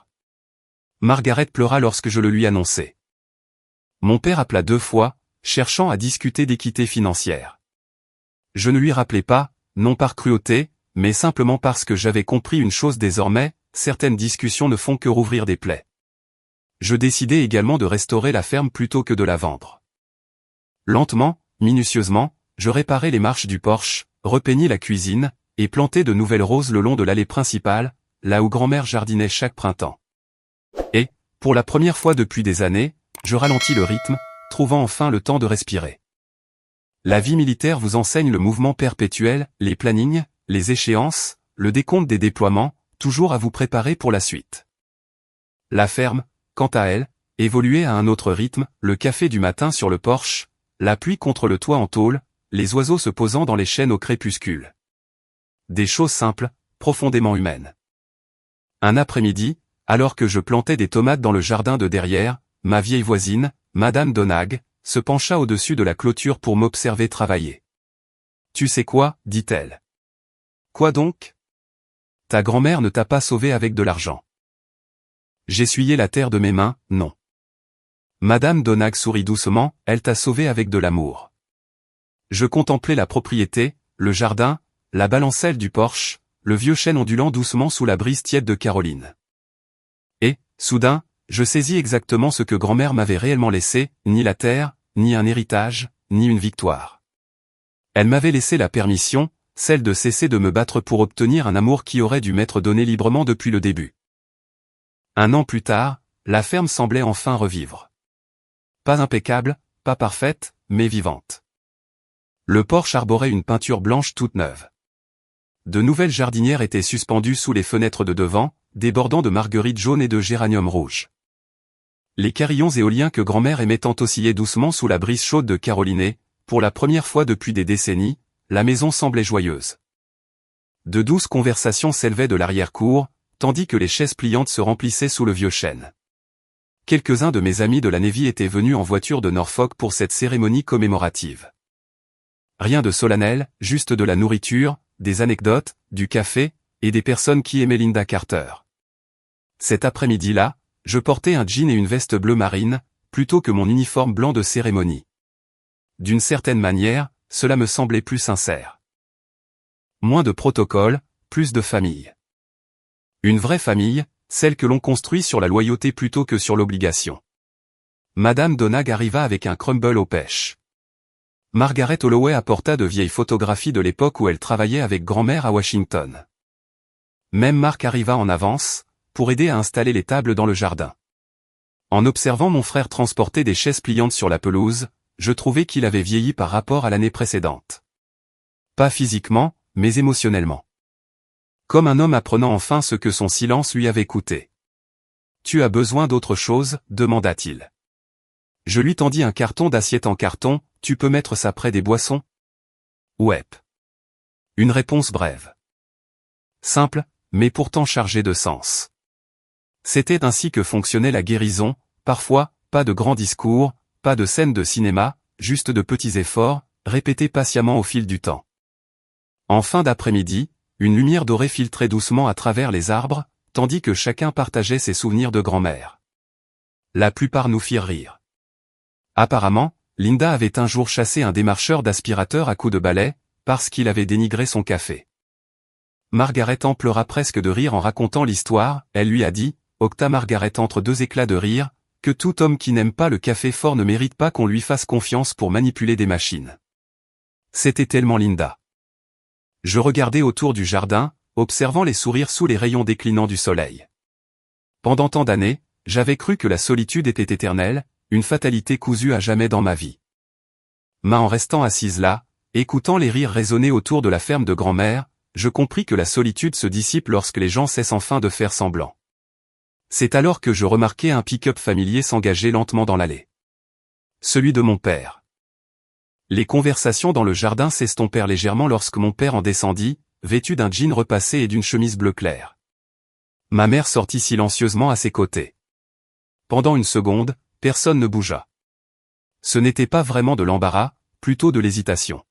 Margaret pleura lorsque je le lui annonçai. Mon père appela 2 fois, cherchant à discuter d'équité financière. Je ne lui rappelais pas, non par cruauté, mais simplement parce que j'avais compris une chose désormais, certaines discussions ne font que rouvrir des plaies. Je décidai également de restaurer la ferme plutôt que de la vendre. Lentement, minutieusement, je réparai les marches du porche, repeignis la cuisine, et plantai de nouvelles roses le long de l'allée principale, là où grand-mère jardinait chaque printemps. Et, pour la première fois depuis des années, je ralentis le rythme, trouvant enfin le temps de respirer. La vie militaire vous enseigne le mouvement perpétuel, les plannings, les échéances, le décompte des déploiements, toujours à vous préparer pour la suite. La ferme, quant à elle, évoluait à un autre rythme, le café du matin sur le porche, la pluie contre le toit en tôle, les oiseaux se posant dans les chênes au crépuscule. Des choses simples, profondément humaines. Un après-midi, alors que je plantais des tomates dans le jardin de derrière, ma vieille voisine, Madame Donag, se pencha au-dessus de la clôture pour m'observer travailler. « Tu sais quoi » dit-elle. « Quoi donc ? Ta grand-mère ne t'a pas sauvé avec de l'argent. » J'essuyai la terre de mes mains, non. Madame Donag sourit doucement, elle t'a sauvé avec de l'amour. Je contemplais la propriété, le jardin, la balancelle du porche, le vieux chêne ondulant doucement sous la brise tiède de Caroline. Et, soudain, je saisis exactement ce que grand-mère m'avait réellement laissé, ni la terre, ni un héritage, ni une victoire. Elle m'avait laissé la permission, celle de cesser de me battre pour obtenir un amour qui aurait dû m'être donné librement depuis le début. Un an plus tard, la ferme semblait enfin revivre. Pas impeccable, pas parfaite, mais vivante. Le porche arborait une peinture blanche toute neuve. De nouvelles jardinières étaient suspendues sous les fenêtres de devant, débordant de marguerites jaunes et de géraniums rouges. Les carillons éoliens que grand-mère aimait tant oscillaient doucement sous la brise chaude de Caroline. Pour la première fois depuis des décennies, la maison semblait joyeuse. De douces conversations s'élevaient de l'arrière-cour, tandis que les chaises pliantes se remplissaient sous le vieux chêne. Quelques-uns de mes amis de la Navy étaient venus en voiture de Norfolk pour cette cérémonie commémorative. Rien de solennel, juste de la nourriture, des anecdotes, du café, et des personnes qui aimaient Linda Carter. Cet après-midi-là, je portais un jean et une veste bleu marine, plutôt que mon uniforme blanc de cérémonie. D'une certaine manière, cela me semblait plus sincère. Moins de protocole, plus de famille. Une vraie famille, celle que l'on construit sur la loyauté plutôt que sur l'obligation. Madame Donag arriva avec un crumble aux pêches. Margaret Holloway apporta de vieilles photographies de l'époque où elle travaillait avec grand-mère à Washington. Même Marc arriva en avance, pour aider à installer les tables dans le jardin. En observant mon frère transporter des chaises pliantes sur la pelouse, je trouvais qu'il avait vieilli par rapport à l'année précédente. Pas physiquement, mais émotionnellement. Comme un homme apprenant enfin ce que son silence lui avait coûté. « Tu as besoin d'autre chose » demanda-t-il. Je lui tendis un carton d'assiette en carton, « Tu peux mettre ça près des boissons ?» Ouais. Une réponse brève. Simple, mais pourtant chargée de sens. C'était ainsi que fonctionnait la guérison, parfois, pas de grands discours, pas de scènes de cinéma, juste de petits efforts, répétés patiemment au fil du temps. En fin d'après-midi, une lumière dorée filtrait doucement à travers les arbres, tandis que chacun partageait ses souvenirs de grand-mère. La plupart nous firent rire. Apparemment, Linda avait un jour chassé un démarcheur d'aspirateur à coups de balai, parce qu'il avait dénigré son café. Margaret en pleura presque de rire en racontant l'histoire, elle lui a dit, octa Margaret entre deux éclats de rire, que tout homme qui n'aime pas le café fort ne mérite pas qu'on lui fasse confiance pour manipuler des machines. C'était tellement Linda. Je regardais autour du jardin, observant les sourires sous les rayons déclinants du soleil. Pendant tant d'années, j'avais cru que la solitude était éternelle, une fatalité cousue à jamais dans ma vie. Mais en restant assise là, écoutant les rires résonner autour de la ferme de grand-mère, je compris que la solitude se dissipe lorsque les gens cessent enfin de faire semblant. C'est alors que je remarquai un pick-up familier s'engager lentement dans l'allée. Celui de mon père. Les conversations dans le jardin s'estompèrent légèrement lorsque mon père en descendit, vêtu d'un jean repassé et d'une chemise bleu clair. Ma mère sortit silencieusement à ses côtés. Pendant une seconde, personne ne bougea. Ce n'était pas vraiment de l'embarras, plutôt de l'hésitation.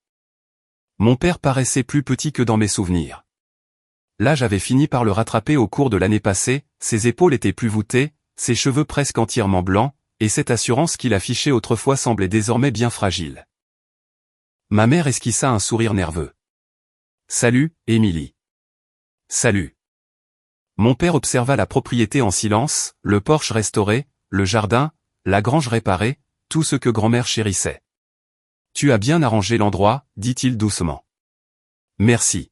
Mon père paraissait plus petit que dans mes souvenirs. L'âge avait fini par le rattraper au cours de l'année passée, ses épaules étaient plus voûtées, ses cheveux presque entièrement blancs, et cette assurance qu'il affichait autrefois semblait désormais bien fragile. Ma mère esquissa un sourire nerveux. « Salut, Émilie. »« Salut. » Mon père observa la propriété en silence, le porche restauré, le jardin, la grange réparée, tout ce que grand-mère chérissait. « Tu as bien arrangé l'endroit, » dit-il doucement. « Merci. »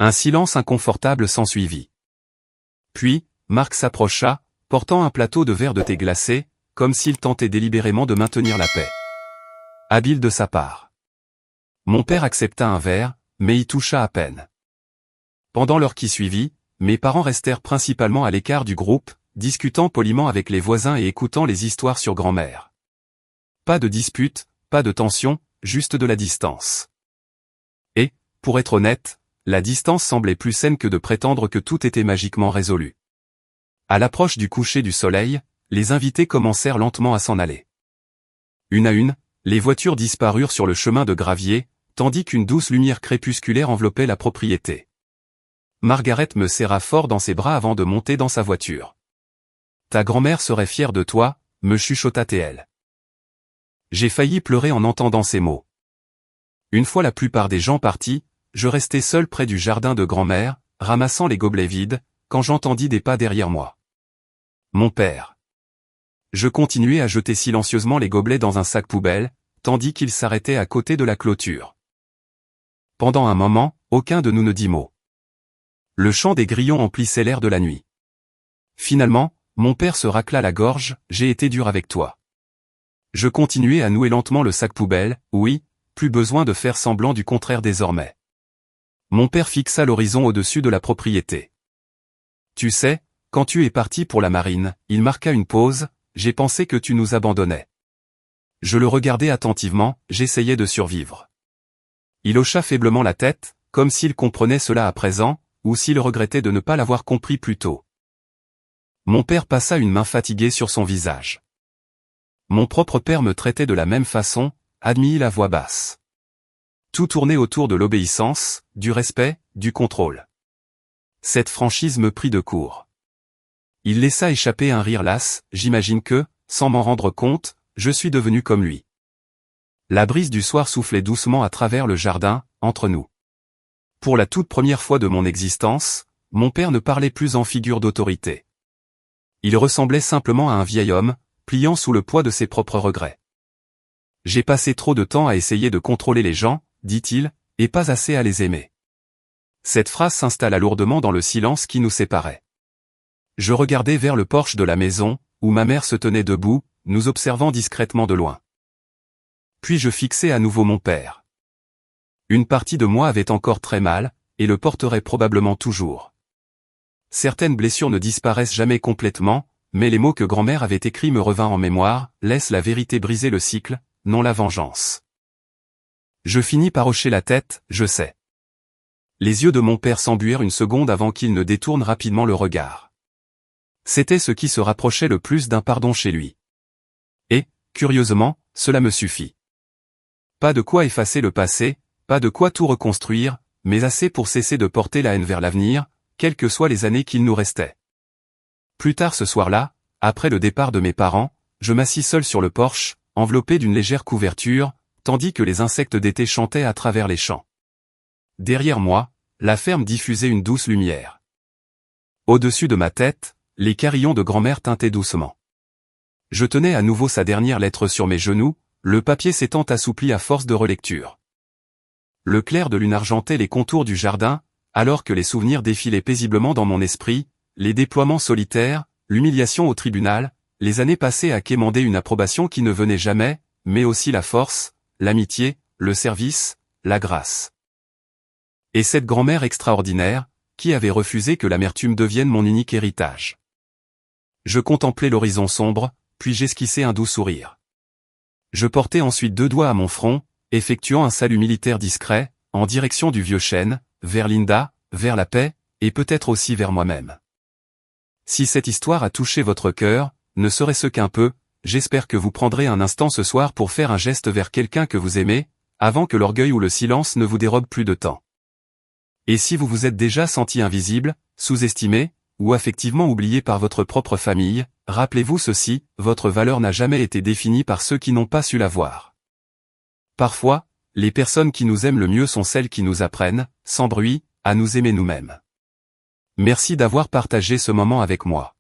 Un silence inconfortable s'ensuivit. Puis, Marc s'approcha, portant un plateau de verre de thé glacé, comme s'il tentait délibérément de maintenir la paix. Habile de sa part. Mon père accepta un verre, mais y toucha à peine. Pendant l'heure qui suivit, mes parents restèrent principalement à l'écart du groupe, discutant poliment avec les voisins et écoutant les histoires sur grand-mère. Pas de dispute, pas de tension, juste de la distance. Et, pour être honnête, la distance semblait plus saine que de prétendre que tout était magiquement résolu. À l'approche du coucher du soleil, les invités commencèrent lentement à s'en aller. Une à une, les voitures disparurent sur le chemin de gravier, tandis qu'une douce lumière crépusculaire enveloppait la propriété. Margaret me serra fort dans ses bras avant de monter dans sa voiture. « Ta grand-mère serait fière de toi », me chuchota-t-elle. J'ai failli pleurer en entendant ces mots. Une fois la plupart des gens partis, je restai seul près du jardin de grand-mère, ramassant les gobelets vides, quand j'entendis des pas derrière moi. Mon père. Je continuai à jeter silencieusement les gobelets dans un sac poubelle, tandis qu'il s'arrêtait à côté de la clôture. Pendant un moment, aucun de nous ne dit mot. Le chant des grillons emplissait l'air de la nuit. Finalement, mon père se racla la gorge, « J'ai été dur avec toi. » Je continuai à nouer lentement le sac poubelle, oui, plus besoin de faire semblant du contraire désormais. Mon père fixa l'horizon au-dessus de la propriété. Tu sais, quand tu es parti pour la marine, il marqua une pause, j'ai pensé que tu nous abandonnais. Je le regardais attentivement, j'essayais de survivre. Il hocha faiblement la tête, comme s'il comprenait cela à présent, ou s'il regrettait de ne pas l'avoir compris plus tôt. Mon père passa une main fatiguée sur son visage. Mon propre père me traitait de la même façon, admit-il à voix basse. Tout tournait autour de l'obéissance, du respect, du contrôle. Cette franchise me prit de court. Il laissa échapper un rire las, j'imagine que, sans m'en rendre compte, je suis devenu comme lui. La brise du soir soufflait doucement à travers le jardin, entre nous. Pour la toute première fois de mon existence, mon père ne parlait plus en figure d'autorité. Il ressemblait simplement à un vieil homme, pliant sous le poids de ses propres regrets. J'ai passé trop de temps à essayer de contrôler les gens, dit-il, et pas assez à les aimer. Cette phrase s'installa lourdement dans le silence qui nous séparait. Je regardais vers le porche de la maison, où ma mère se tenait debout, nous observant discrètement de loin. Puis je fixai à nouveau mon père. Une partie de moi avait encore très mal, et le porterait probablement toujours. Certaines blessures ne disparaissent jamais complètement, mais les mots que grand-mère avait écrits me revinrent en mémoire, « Laisse la vérité briser le cycle, non la vengeance. » Je finis par hocher la tête, je sais. Les yeux de mon père s'embuèrent une seconde avant qu'il ne détourne rapidement le regard. C'était ce qui se rapprochait le plus d'un pardon chez lui. Et, curieusement, cela me suffit. Pas de quoi effacer le passé, pas de quoi tout reconstruire, mais assez pour cesser de porter la haine vers l'avenir, quelles que soient les années qu'il nous restait. Plus tard ce soir-là, après le départ de mes parents, je m'assis seul sur le porche, enveloppé d'une légère couverture, tandis que les insectes d'été chantaient à travers les champs. Derrière moi, la ferme diffusait une douce lumière. Au-dessus de ma tête, les carillons de grand-mère tintaient doucement. Je tenais à nouveau sa dernière lettre sur mes genoux, le papier s'étant assoupli à force de relecture. Le clair de lune argentait les contours du jardin, alors que les souvenirs défilaient paisiblement dans mon esprit, les déploiements solitaires, l'humiliation au tribunal, les années passées à quémander une approbation qui ne venait jamais, mais aussi la force, l'amitié, le service, la grâce. Et cette grand-mère extraordinaire, qui avait refusé que l'amertume devienne mon unique héritage. Je contemplais l'horizon sombre, puis j'esquissai un doux sourire. Je portai ensuite 2 doigts à mon front, effectuant un salut militaire discret, en direction du vieux chêne, vers Linda, vers la paix, et peut-être aussi vers moi-même. Si cette histoire a touché votre cœur, ne serait-ce qu'un peu, j'espère que vous prendrez un instant ce soir pour faire un geste vers quelqu'un que vous aimez, avant que l'orgueil ou le silence ne vous dérobe plus de temps. Et si vous vous êtes déjà senti invisible, sous-estimé, ou affectivement oublié par votre propre famille, rappelez-vous ceci, votre valeur n'a jamais été définie par ceux qui n'ont pas su la voir. Parfois, les personnes qui nous aiment le mieux sont celles qui nous apprennent, sans bruit, à nous aimer nous-mêmes. Merci d'avoir partagé ce moment avec moi.